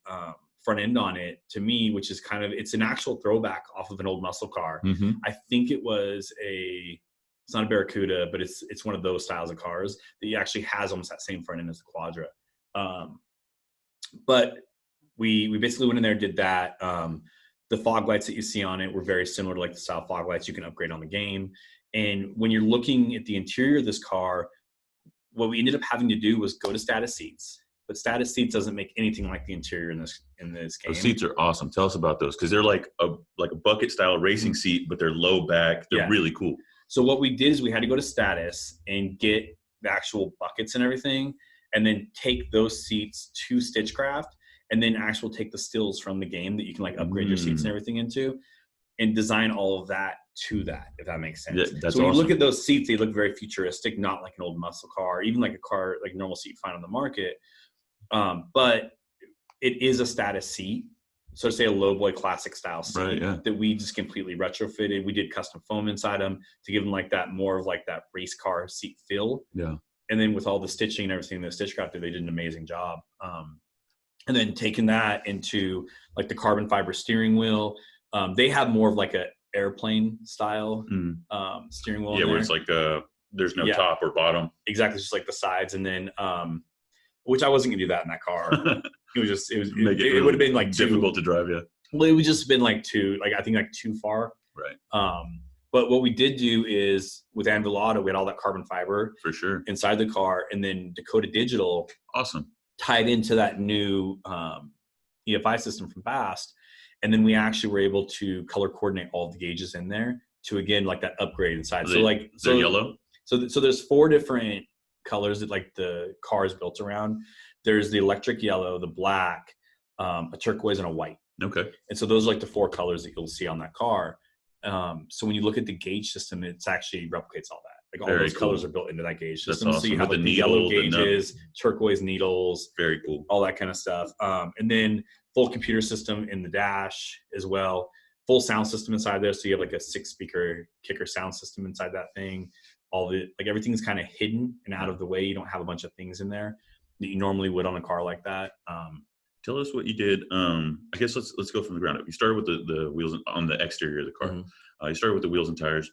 front end on it to me, which is it's an actual throwback off of an old muscle car. Mm-hmm. I think it was it's not a Barracuda, but it's one of those styles of cars that actually has almost that same front end as the Quadra. But we basically went in there and did that. The fog lights that you see on it were very similar to like the style fog lights you can upgrade on the game. And when you're looking at the interior of this car, what we ended up having to do was go to status seats. But status seats doesn't make anything like the interior in this game. Those seats are awesome. Tell us about those, because they're like a bucket style racing seat, but they're low back. They're really cool. So what we did is we had to go to status and get the actual buckets and everything, and then take those seats to Stitchcraft, and then actually take the stills from the game that you can like upgrade your seats and everything into, and design all of that to that, if that makes sense. Yeah, that's so when awesome. you look at those seats, they look very futuristic, not like an old muscle car, even like a car, like normal seat you find on the market. But it is a status seat. So to say a lowboy classic style seat that we just completely retrofitted. We did custom foam inside them to give them like that more of like that race car seat feel. Yeah. And then with all the stitching and everything that Stitchcraft did, they did an amazing job. And then taking that into like the carbon fiber steering wheel, they have more of like a airplane style steering wheel. Yeah, where it's like there's no top or bottom. Exactly, it's just like the sides. And then which I wasn't gonna do that in that car. It would have been like difficult to drive. Yeah. Well, it would just been like too far. Right. But what we did do is with Anvil Auto, we had all that carbon fiber for sure inside the car, and then Dakota Digital tied into that new EFI system from Fast. And then we actually were able to color coordinate all of the gauges in there to, again, like that upgrade inside. They're yellow. So there's 4 different colors that like the car is built around. There's the electric yellow, the black, a turquoise, and a white. Okay. And so those are like the 4 colors that you'll see on that car. So when you look at the gauge system, it's actually replicates all that. Like all those colors are built into that gauge system. That's awesome. So you have like the yellow gauges, turquoise needles. Very cool. All that kind of stuff. And then full computer system in the dash as well. Full sound system inside there. So you have like a 6-speaker kicker sound system inside that thing. Everything's kind of hidden and out of the way. You don't have a bunch of things in there that you normally would on a car like that. Tell us what you did. I guess let's go from the ground up. You started with the wheels on the exterior of the car. You started with the wheels and tires.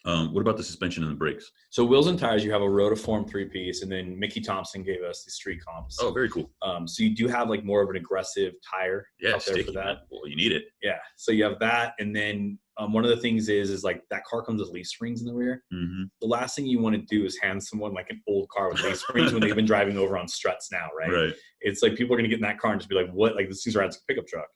What about the suspension and the brakes? So wheels and tires, you have a Rotiform 3-piece, and then Mickey Thompson gave us the street comps. Oh, very cool. So you do have like more of an aggressive tire out there for that. Well, you need it. Yeah. So you have that, and then one of the things is like that car comes with leaf springs in the rear. Mm-hmm. The last thing you want to do is hand someone like an old car with leaf springs when they've been driving over on struts now, right? Right. It's like people are going to get in that car and just be like, what? Like this thing's rides like a pickup truck.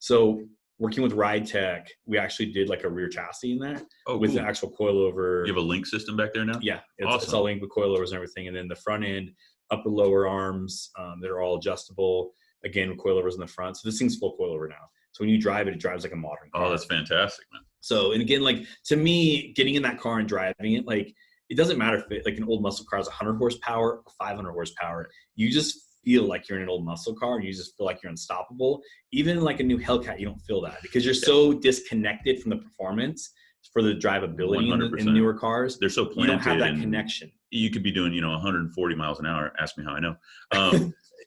So working with Ride Tech, we actually did like a rear chassis in there with the actual coilover. You have a link system back there now? Yeah. It's all linked with coilovers and everything. And then the front end, upper, lower arms, that are all adjustable. Again, with coilovers in the front. So this thing's full coilover now. So when you drive it, it drives like a modern car. Oh, that's fantastic, man. So, and again, like to me, getting in that car and driving it, like it doesn't matter if like an old muscle car is 100 horsepower or 500 horsepower. You just feel like you're in an old muscle car and you just feel like you're unstoppable. Even like a new Hellcat, you don't feel that because you're so disconnected from the performance for the drivability in newer cars. They're so planted. You don't have that connection. You could be doing, 140 miles an hour. Ask me how I know.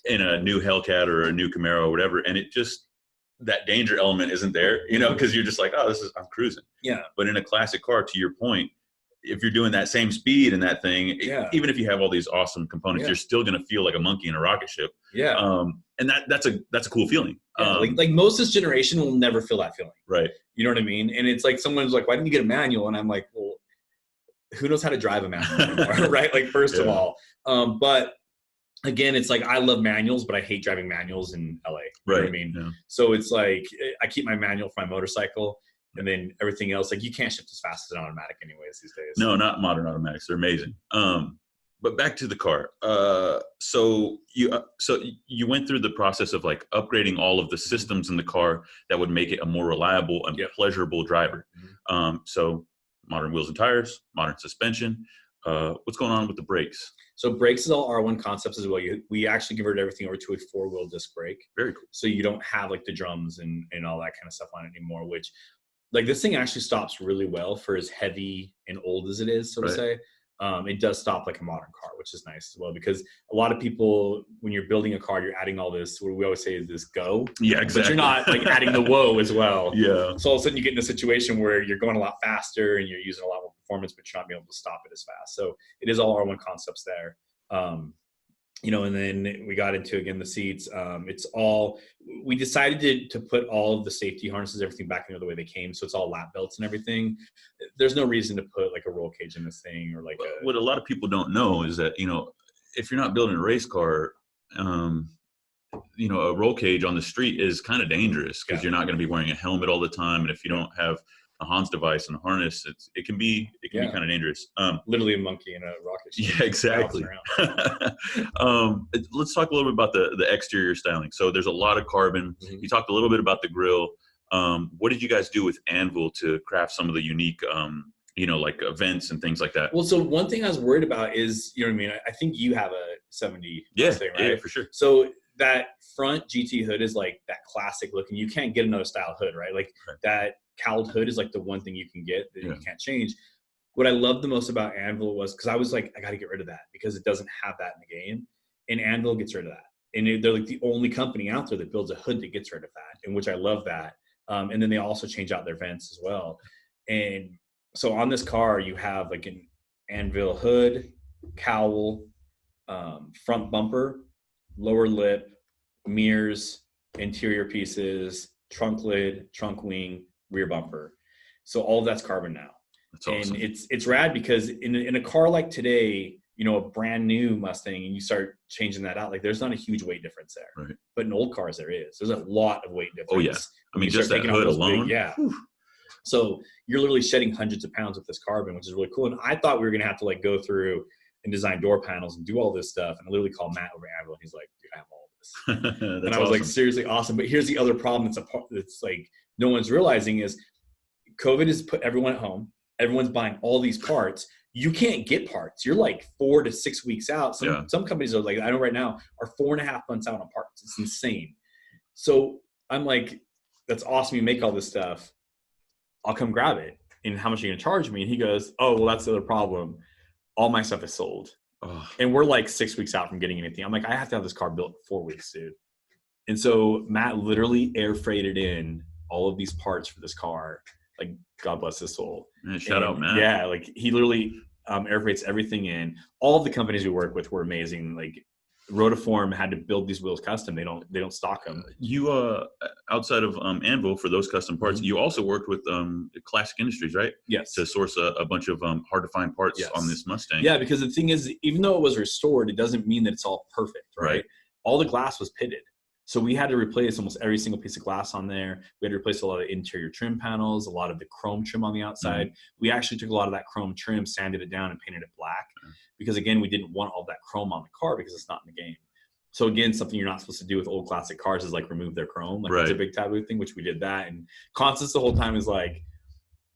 In a new Hellcat or a new Camaro or whatever. And it just, that danger element isn't there, because you're just like, oh, I'm cruising. Yeah. But in a classic car, to your point, if you're doing that same speed in that thing, Yeah. even if you have all these awesome components, you're still going to feel like a monkey in a rocket ship. Yeah. And that's a cool feeling. Yeah, like most of this generation will never feel that feeling. Right. You know what I mean? And it's like someone's like, why didn't you get a manual? And I'm like, well, who knows how to drive a manual anymore, right? Like, first of all. But again, it's like, I love manuals, but I hate driving manuals in LA. You know what I mean? Yeah. So it's like, I keep my manual for my motorcycle, and then everything else, like, you can't shift as fast as an automatic anyways these days. No, not modern automatics. They're amazing. But back to the car. So you went through the process of like upgrading all of the systems in the car that would make it a more reliable and pleasurable driver. So modern wheels and tires, modern suspension. What's going on with the brakes? So brakes is all R1 concepts as well. We actually converted everything over to a 4-wheel disc brake. Very cool. So you don't have like the drums and all that kind of stuff on it anymore, which, like, this thing actually stops really well for as heavy and old as it is, so to say. It does stop like a modern car, which is nice as well, because a lot of people, when you're building a car, you're adding all this, what we always say is this go. Yeah, exactly. But you're not like adding the whoa as well. Yeah. So all of a sudden you get in a situation where you're going a lot faster and you're using a lot more performance, but you're not being able to stop it as fast. So it is all R1 concepts there. And then we got into, again, the seats. It's all, we decided to put all of the safety harnesses, everything back in the way they came. So it's all lap belts and everything. There's no reason to put like a roll cage in this thing, or like what a lot of people don't know is that, if you're not building a race car, a roll cage on the street is kind of dangerous, because you're not going to be wearing a helmet all the time. And if you don't have a Hans device and a harness, it can be kind of dangerous. Literally a monkey in a rocket ship. Yeah, exactly. Let's talk a little bit about the exterior styling. So there's a lot of carbon. You talked a little bit about the grille. What did you guys do with Anvil to craft some of the unique, like events and things like that? Well, so one thing I was worried about is, you know what I mean? I think you have a 70 Mustang, right? Yeah, for sure. So that front GT hood is like that classic look, and you can't get another style hood, right? Like that cowled hood is like the one thing you can get that you can't change. What I loved the most about Anvil was, because I was like, I got to get rid of that because it doesn't have that in the game, and Anvil gets rid of that. And they're like the only company out there that builds a hood that gets rid of that, and which I love that. And then they also change out their vents as well. And so on this car, you have like an Anvil hood, cowl, front bumper, lower lip, mirrors, interior pieces, trunk lid, trunk wing, rear bumper. So all of that's carbon now. That's awesome. And it's rad, because in a car like today, a brand new Mustang, and you start changing that out, like there's not a huge weight difference there. Right. But in old cars, there is. There's a lot of weight difference. Oh yeah. I mean, just that hood alone. Whew. So you're literally shedding hundreds of pounds with this carbon, which is really cool. And I thought we were going to have to like go through and design door panels and do all this stuff. And I literally called Matt over at Anvil. He's like, dude, I have all of this. And I was like, seriously awesome. But here's the other problem that's like no one's realizing is COVID has put everyone at home. Everyone's buying all these parts. You can't get parts. You're like 4 to 6 weeks out. Some companies are like, I know right now, are 4.5 months out on parts. It's insane. So I'm like, that's awesome. You make all this stuff. I'll come grab it. And how much are you going to charge me? And he goes, oh, well, that's the other problem. All my stuff is sold. Oh. And we're like 6 weeks out from getting anything. I'm like, I have to have this car built in 4 weeks, dude. And so Matt literally air freighted in all of these parts for this car. Like, God bless his soul. Man, shout out, Matt. Yeah, like he literally air freights everything in. All of the companies we work with were amazing. Like Rotiform had to build these wheels custom. They don't stock them. You outside of Anvil for those custom parts, you also worked with Classic Industries, right? Yes. To source a bunch of hard to find parts on this Mustang. Yeah, because the thing is, even though it was restored, it doesn't mean that it's all perfect, right? All the glass was pitted. So we had to replace almost every single piece of glass on there. We had to replace a lot of interior trim panels, a lot of the chrome trim on the outside. We actually took a lot of that chrome trim, sanded it down, and painted it black. Because again, we didn't want all that chrome on the car because it's not in the game. So again, something you're not supposed to do with old classic cars is like remove their chrome. Like it's a big taboo thing, which we did that. And Constance the whole time is like,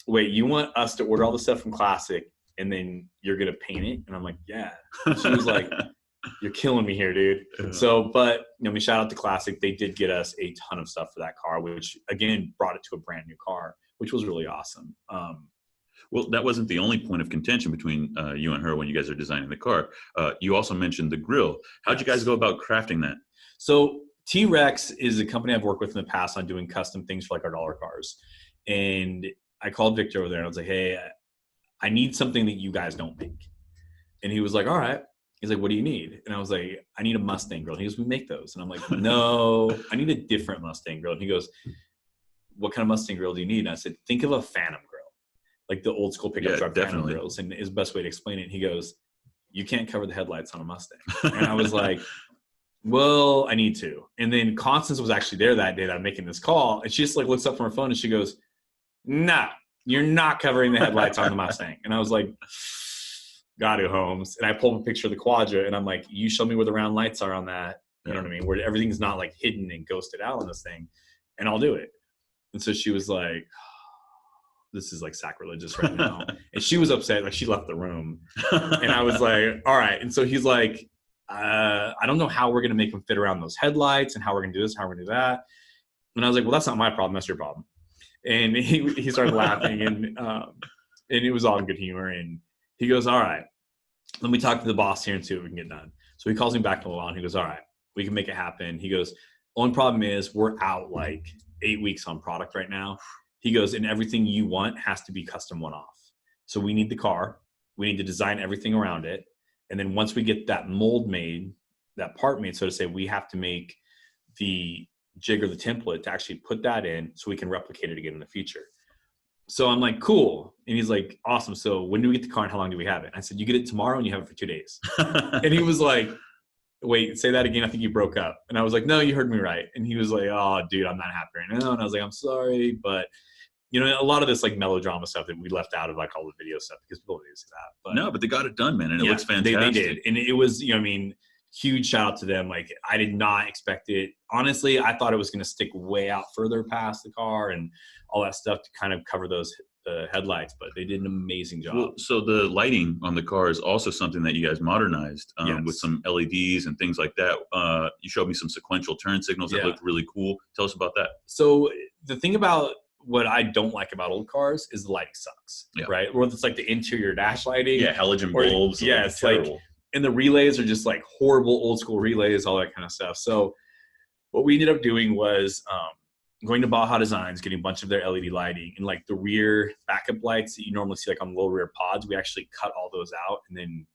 wait, you want us to order all the stuff from Classic and then you're going to paint it? And I'm like, yeah. She was like, you're killing me here, dude. Yeah. So, but we shout out to Classic. They did get us a ton of stuff for that car, which again brought it to a brand new car, which was really awesome. Well, that wasn't the only point of contention between you and her when you guys are designing the car. You also mentioned the grille. How'd you guys go about crafting that? So T-Rex is a company I've worked with in the past on doing custom things for like our dollar cars. And I called Victor over there and I was like, hey, I need something that you guys don't make. And he was like, all right. He's like, what do you need? And I was like, I need a Mustang grill. And he goes, we make those. And I'm like, no, I need a different Mustang grill. And he goes, what kind of Mustang grill do you need? And I said, think of a Phantom grill, like the old school pickup truck Phantom grills. And his best way to explain it, and he goes, you can't cover the headlights on a Mustang. And I was like, well, I need to. And then Constance was actually there that day that I'm making this call. And she just like looks up from her phone and she goes, nah, you're not covering the headlights on the Mustang. And I was like, got it, Holmes. And I pulled a picture of the Quadra and I'm like, you show me where the round lights are on that. You know what I mean? Where everything's not like hidden and ghosted out on this thing. And I'll do it. And so she was like, this is like sacrilegious right now. And she was upset. Like she left the room. And I was like, all right. And so he's like, I don't know how we're going to make them fit around those headlights and how we're going to do this, how we're going to do that. And I was like, well, that's not my problem. That's your problem. And he started laughing and it was all in good humor. And he goes, all right, let me talk to the boss here and see what we can get done. So he calls me back in a while and he goes, all right, we can make it happen. He goes, only problem is we're out like 8 weeks on product right now. He goes, and everything you want has to be custom one-off. So we need the car. We need to design everything around it. And then once we get that mold made, that part made, so to say, we have to make the jig or the template to actually put that in so we can replicate it again in the future. So I'm like, cool. And he's like, awesome. So when do we get the car and how long do we have it? I said, you get it tomorrow and you have it for 2 days. And he was like, wait, say that again. I think you broke up. And I was like, no, you heard me right. And he was like, oh, dude, I'm not happy right now. And I was like, I'm sorry. But, you know, a lot of this like melodrama stuff that we left out of like all the video stuff because people didn't see that. But no, but they got it done, man. And it looks fantastic. They did. And it was, you know, I mean, huge shout out to them. Like I did not expect it. Honestly, I thought it was going to stick way out further past the car and all that stuff to kind of cover those headlights, but they did an amazing job. Well, so the lighting on the car is also something that you guys modernized with some LEDs and things like that. You showed me some sequential turn signals that looked really cool. Tell us about that. So the thing about what I don't like about old cars is the lighting sucks, right? Or it's like the interior dash lighting. Yeah, halogen bulbs. Yeah, it's like, and the relays are just like horrible old school relays, all that kind of stuff. So what we ended up doing was going to Baja Designs, getting a bunch of their LED lighting, and like the rear backup lights that you normally see like on low rear pods, we actually cut all those out and then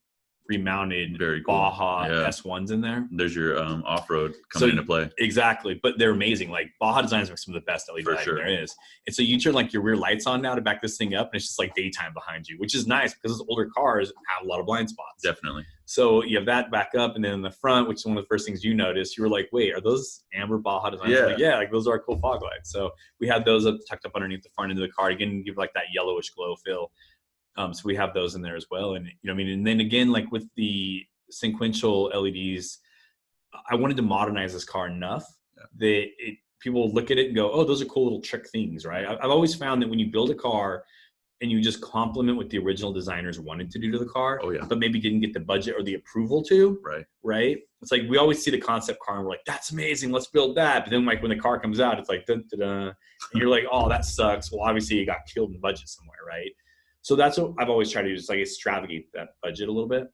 remounted Baja S1s in there. There's your off-road coming into play. Exactly. But they're amazing. Like Baja Designs are some of the best LED lighting there is. And so you turn like your rear lights on now to back this thing up and it's just like daytime behind you, which is nice because those older cars have a lot of blind spots. Definitely. So you have that back up and then in the front, which is one of the first things you noticed, you were like, wait, are those amber Baja Designs? Yeah. Like, yeah, like those are cool fog lights. So we had those tucked up underneath the front end of the car again, give like that yellowish glow feel. So we have those in there as well. And, you know, I mean, and then again, like with the sequential LEDs, I wanted to modernize this car enough that people look at it and go, oh, those are cool little trick things, right? I've always found that when you build a car and you just complement what the original designers wanted to do to the car, but maybe didn't get the budget or the approval to, right? It's like we always see the concept car and we're like, that's amazing, let's build that. But then like when the car comes out, it's like, da-da-da. And you're like, oh, that sucks. Well, obviously you got killed in budget somewhere, right? So that's what I've always tried to do, is like extravagate that budget a little bit.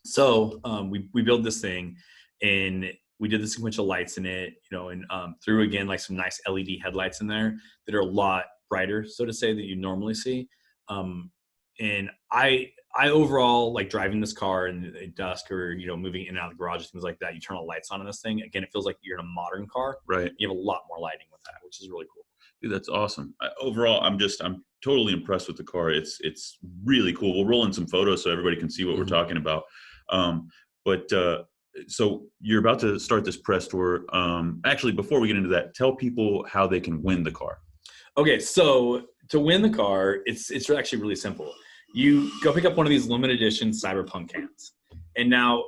So we built this thing and we did the sequential lights in it, you know, and threw again like some nice LED headlights in there that are a lot brighter, so to say, that you normally see. And I overall like driving this car in dusk or, you know, moving in and out of the garage, things like that. You turn all the lights on in this thing. Again, it feels like you're in a modern car. Right. You have a lot more lighting with that, which is really cool. Dude, that's awesome. Overall, I'm totally impressed with the car. It's really cool. We'll roll in some photos so everybody can see what we're talking about. So you're about to start this press tour. Actually, before we get into that, tell people how they can win the car. Okay, so to win the car, it's actually really simple. You go pick up one of these limited edition Cyberpunk cans. And now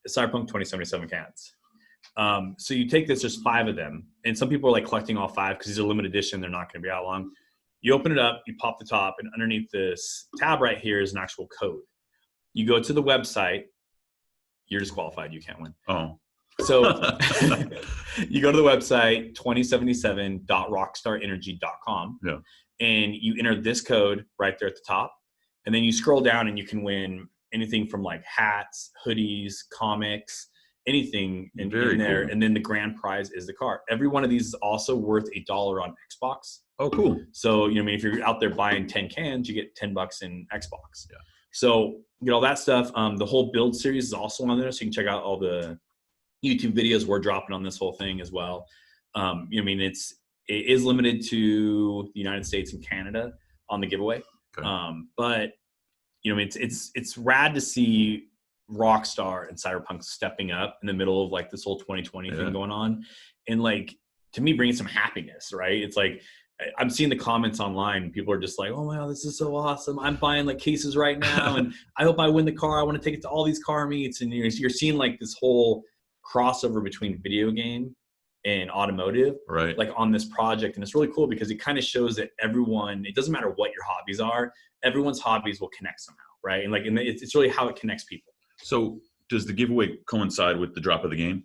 Cyberpunk 2077 cans. So you take this, there's 5 of them. And some people are like collecting all 5 because these are limited edition. They're not going to be out long. You open it up, you pop the top, and underneath this tab right here is an actual code. You go to the website. You're disqualified. You can't win. Oh. So you go to the website, 2077.rockstarenergy.com. Yeah. And you enter this code right there at the top. And then you scroll down and you can win anything from like hats, hoodies, comics, anything in there. Cool. And then the grand prize is the car. Every one of these is also worth $1 on Xbox. Oh, cool. So, you know, I mean, if you're out there buying 10 cans, you get $10 in Xbox. Yeah. So you get all that stuff. The whole build series is also on there. So you can check out all the YouTube videos we're dropping on this whole thing as well. You know, I mean, it is limited to the United States and Canada on the giveaway. Okay. But you know, it's rad to see Rockstar and Cyberpunk stepping up in the middle of like this whole 2020 thing going on, and like to me bringing some happiness, right? It's like I'm seeing the comments online. People are just like, "Oh wow, this is so awesome! I'm buying like cases right now, and I hope I win the car. I want to take it to all these car meets." And you're seeing like this whole crossover between video game and automotive, right? Like on this project, and it's really cool because it kind of shows that everyone. It doesn't matter what your hobbies are. Everyone's hobbies will connect somehow, right? And like, and it's really how it connects people. So, does the giveaway coincide with the drop of the game?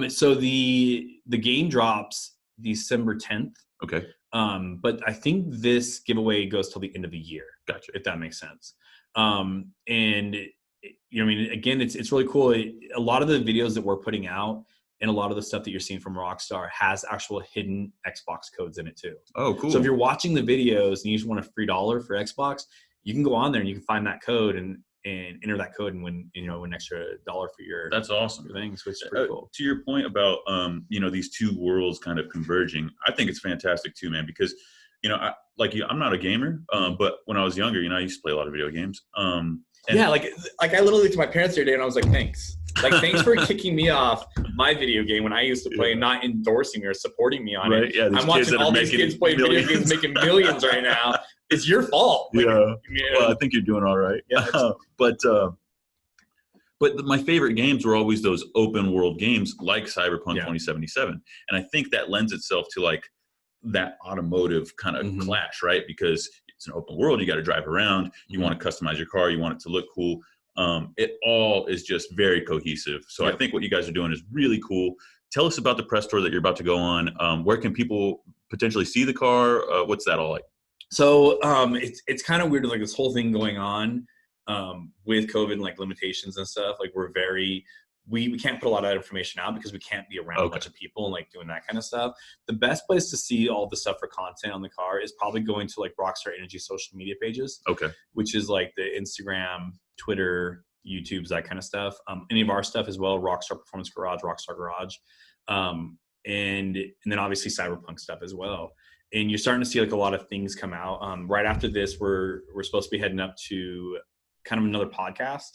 So the game drops December 10th. Okay. But I think this giveaway goes till the end of the year. Gotcha. If that makes sense. And you know, I mean, again, it's really cool. A lot of the videos that we're putting out and a lot of the stuff that you're seeing from Rockstar has actual hidden Xbox codes in it too. Oh, cool. So if you're watching the videos and you just want a free $1 for Xbox, you can go on there and you can find that code and enter that code and win, you know, an extra $1 for your. That's awesome. Your things, which is pretty cool. To your point about you know, these two worlds kind of converging, I think it's fantastic too, man. Because you know, I'm not a gamer, but when I was younger, you know, I used to play a lot of video games. Yeah, like I literally to my parents the other day and I was like, thanks. Like, thanks for kicking me off my video game when I used to play and not endorsing me or supporting me on it. Yeah, I'm watching all these kids play video games making millions right now. It's your fault. Like, yeah. Well, I think you're doing all right. Yeah. But my favorite games were always those open world games like Cyberpunk 2077. And I think that lends itself to like that automotive kind of clash, right? Because it's an open world. You got to drive around. You want to customize your car. You want it to look cool. It all is just very cohesive. So I think what you guys are doing is really cool. Tell us about the press tour that you're about to go on. Where can people potentially see the car? What's that all like? So it's kind of weird, like this whole thing going on with COVID and like limitations and stuff. Like we can't put a lot of that information out because we can't be around a bunch of people and like doing that kind of stuff. The best place to see all the stuff for content on the car is probably going to like Rockstar Energy social media pages. Okay. Which is like the Instagram, Twitter, YouTube's, that kind of stuff. Any of our stuff as well, Rockstar Performance Garage, Rockstar Garage. And then obviously Cyberpunk stuff as well. And you're starting to see like a lot of things come out. Right after this, we're supposed to be heading up to kind of another podcast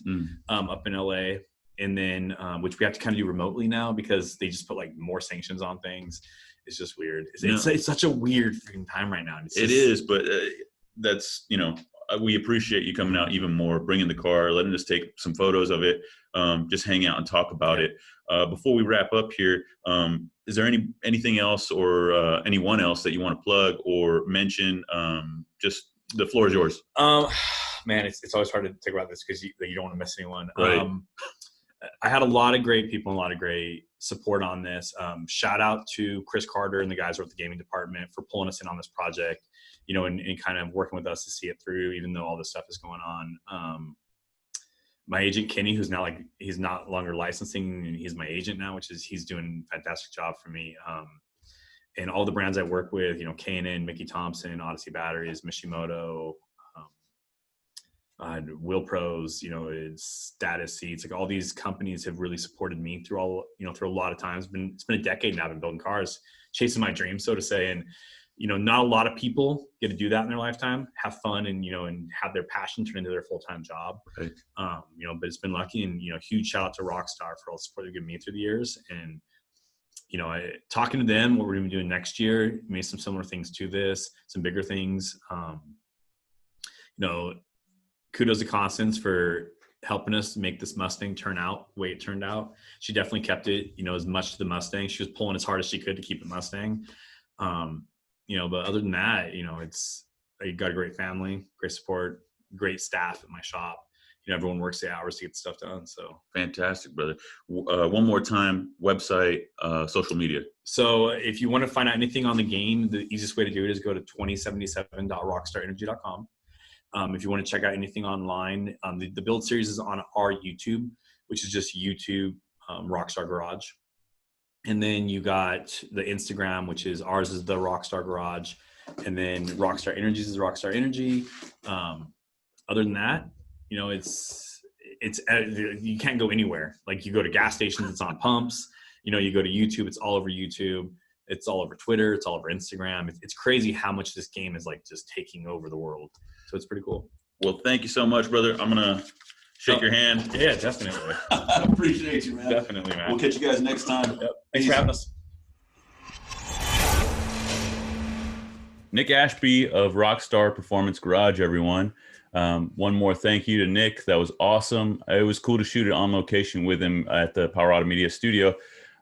up in LA. And then, which we have to kind of do remotely now because they just put like more sanctions on things. It's just weird. It's such a weird freaking time right now. It is, but that's, you know, we appreciate you coming out even more, bringing the car, letting us take some photos of it, just hang out and talk about it. Before we wrap up here, is there anything else or anyone else that you want to plug or mention? Just the floor is yours. Man, it's always hard to think about this because you don't want to miss anyone. Right. I had a lot of great people and a lot of great support on this. Shout out to Chris Carter and the guys over at the gaming department for pulling us in on this project, you know, and kind of working with us to see it through, even though all this stuff is going on. My agent, Kenny, who's now like, he's not longer licensing and he's my agent now, he's doing a fantastic job for me. And all the brands I work with, you know, K&N, Mickey Thompson, Odyssey Batteries, Mishimoto, Wheel Pros, you know, it's Status Seats, like all these companies have really supported me through a lot of times. It's been a decade now. I've been building cars, chasing my dreams, so to say. And, you know, not a lot of people get to do that in their lifetime, have fun and, you know, and have their passion turn into their full-time job. Right. You know, but it's been lucky, and, you know, huge shout out to Rockstar for all the support they've given me through the years. And, you know, talking to them, what we're going to be doing next year, made some similar things to this, some bigger things. You know, kudos to Constance for helping us make this Mustang turn out the way it turned out. She definitely kept it, you know, as much to the Mustang. She was pulling as hard as she could to keep it Mustang. You know, but other than that, you know, I got a great family, great support, great staff at my shop. You know, everyone works the hours to get the stuff done. So fantastic, brother. One more time, website, social media. So if you want to find out anything on the game, the easiest way to do it is go to 2077.rockstarenergy.com. If you want to check out anything online, the build series is on our YouTube, which is just YouTube, Rockstar Garage. And then you got the Instagram, which is ours is the Rockstar Garage. And then Rockstar Energies is Rockstar Energy. Other than that, you know, it's you can't go anywhere. Like you go to gas stations, it's on pumps. You know, you go to YouTube, it's all over YouTube. It's all over Twitter. It's all over Instagram. It's crazy how much this game is like just taking over the world. So it's pretty cool. Well, thank you so much, brother. I'm gonna shake your hand. Yeah, definitely. I appreciate you, man. Definitely, man. We'll catch you guys next time. Yep. Thanks for having us. Nic Ashby of Rockstar Performance Garage, everyone. One more thank you to Nick. That was awesome. It was cool to shoot it on location with him at the Power Auto Media studio.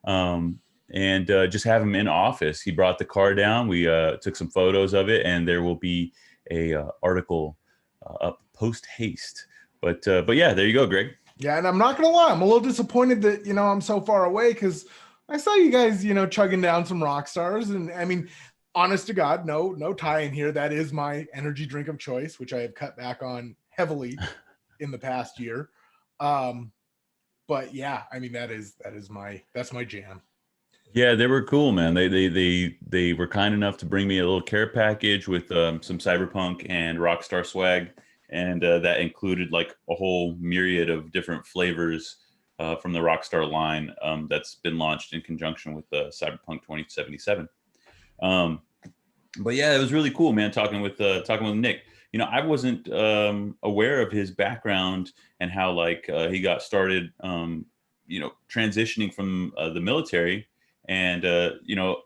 And just have him in office. He brought the car down. We took some photos of it, and there will be a article up post haste. But yeah, there you go, Greg. Yeah, and I'm not gonna lie, I'm a little disappointed that, you know, I'm so far away, because I saw you guys, you know, chugging down some Rockstars, and I mean, honest to God, no tie in here. That is my energy drink of choice, which I have cut back on heavily in the past year. But yeah, I mean, that's my jam. Yeah, they were cool, man. They were kind enough to bring me a little care package with some Cyberpunk and Rockstar swag, and that included like a whole myriad of different flavors from the Rockstar line that's been launched in conjunction with Cyberpunk 2077. But yeah, it was really cool, man. Talking with Nick. You know, I wasn't aware of his background and how like he got started. You know, transitioning from the military. And, you know,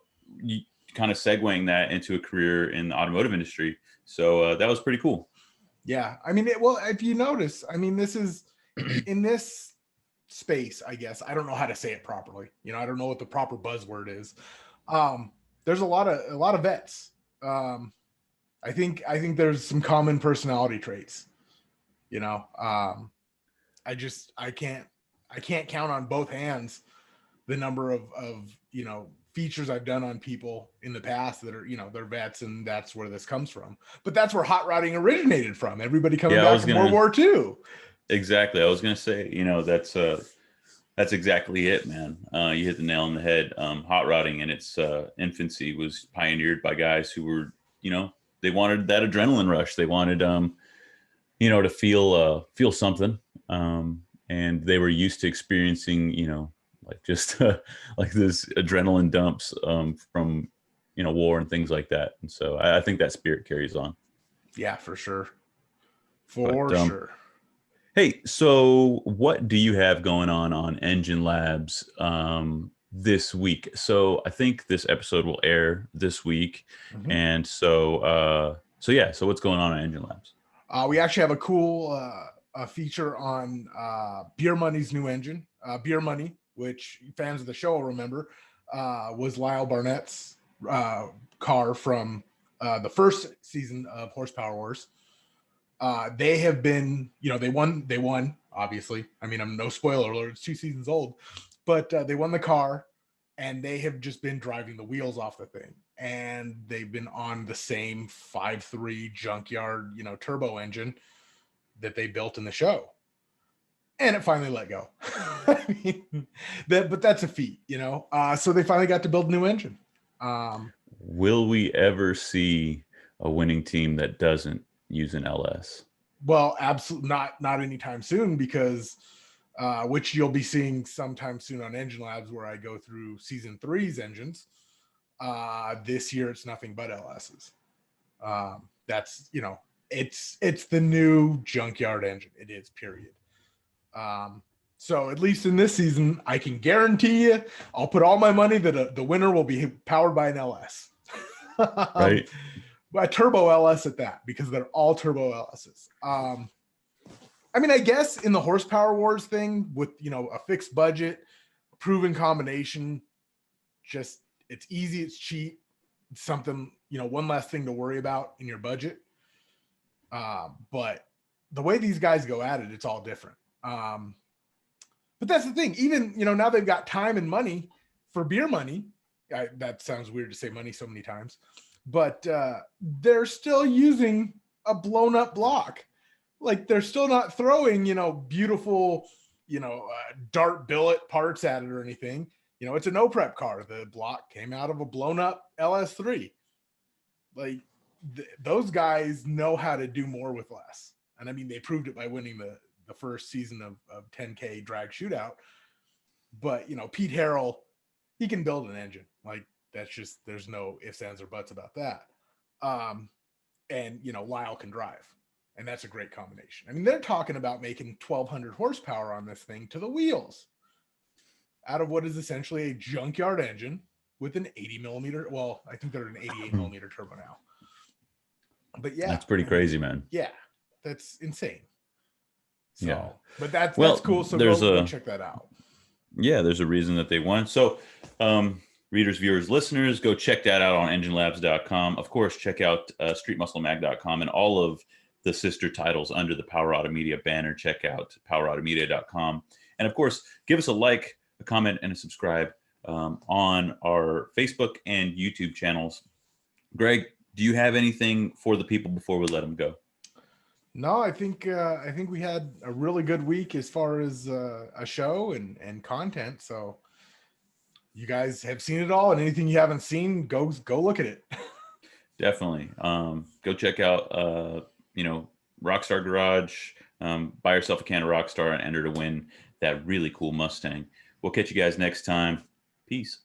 kind of segueing that into a career in the automotive industry. So that was pretty cool. Yeah. I mean, well, if you notice, I mean, this is in this space, I guess. I don't know how to say it properly. You know, I don't know what the proper buzzword is. There's a lot of vets. I think there's some common personality traits, you know. I can't count on both hands the number of you know, features I've done on people in the past that are, you know, they're vets, and that's where this comes from. But that's where hot rodding originated from. Everybody coming back from World War II. Exactly. I was gonna say, you know, that's exactly it, man. You hit the nail on the head. Hot rodding in its infancy was pioneered by guys who were, you know, they wanted that adrenaline rush. They wanted you know, to feel something. And they were used to experiencing, you know, like just like this adrenaline dumps from, you know, war and things like that. And so I think that spirit carries on. Yeah, for sure. Sure. Hey, so what do you have going on Engine Labs this week? So I think this episode will air this week. Mm-hmm. And so yeah, so what's going on Engine Labs? We actually have a cool feature on Beer Money's new engine, Beer Money, which fans of the show will remember, was Lyle Barnett's car from the first season of Horsepower Wars. They have been, you know, they won, obviously. I mean, I'm no spoiler alert, it's 2 seasons old, but they won the car, and they have just been driving the wheels off the thing. And they've been on the same 5.3 junkyard, you know, turbo engine that they built in the show. And it finally let go. I mean, but that's a feat, you know. So they finally got to build a new engine. Will we ever see a winning team that doesn't use an LS? Well, absolutely not anytime soon, because which you'll be seeing sometime soon on Engine Labs, where I go through season 3's engines. This year it's nothing but LS's. That's, you know, it's the new junkyard engine. It is, period. So at least in this season, I can guarantee you, I'll put all my money that the winner will be powered by an LS. Right. A turbo LS at that, because they're all turbo LSs. I mean, I guess in the Horsepower Wars thing, with, you know, a fixed budget, proven combination, just it's easy, it's cheap, it's something, you know, one less thing to worry about in your budget. But the way these guys go at it, it's all different. But that's the thing. Even, you know, now they've got time and money for Beer Money. That sounds weird to say money so many times, but they're still using a blown up block. Like, they're still not throwing, you know, beautiful, dart billet parts at it or anything. It's a no prep car. The block came out of a blown up LS3. Like those guys know how to do more with less. And I mean, they proved it by winning the first season of 10K drag shootout. But, Pete Harrell, he can build an engine. Like that's just, there's no ifs, ands, or buts about that. And, Lyle can drive. And that's a great combination. I mean, they're talking about making 1,200 horsepower on this thing to the wheels out of what is essentially a junkyard engine with an 80 millimeter. Well, I think they're an 88 millimeter turbo now. But yeah, that's pretty crazy, man. Yeah, that's insane. So, yeah, but that's cool. So go check that out. Yeah, there's a reason that they won. So, readers, viewers, listeners, go check that out on enginelabs.com. Of course, check out streetmusclemag.com and all of the sister titles under the Power Auto Media banner. Check out powerautomedia.com. And of course, give us a like, a comment, and a subscribe on our Facebook and YouTube channels. Greg, do you have anything for the people before we let them go? No, I think we had a really good week as far as a show and content. So you guys have seen it all, and anything you haven't seen, go look at it. Definitely. Go check out Rockstar Garage. Buy yourself a can of Rockstar and enter to win that really cool Mustang. We'll catch you guys next time. Peace.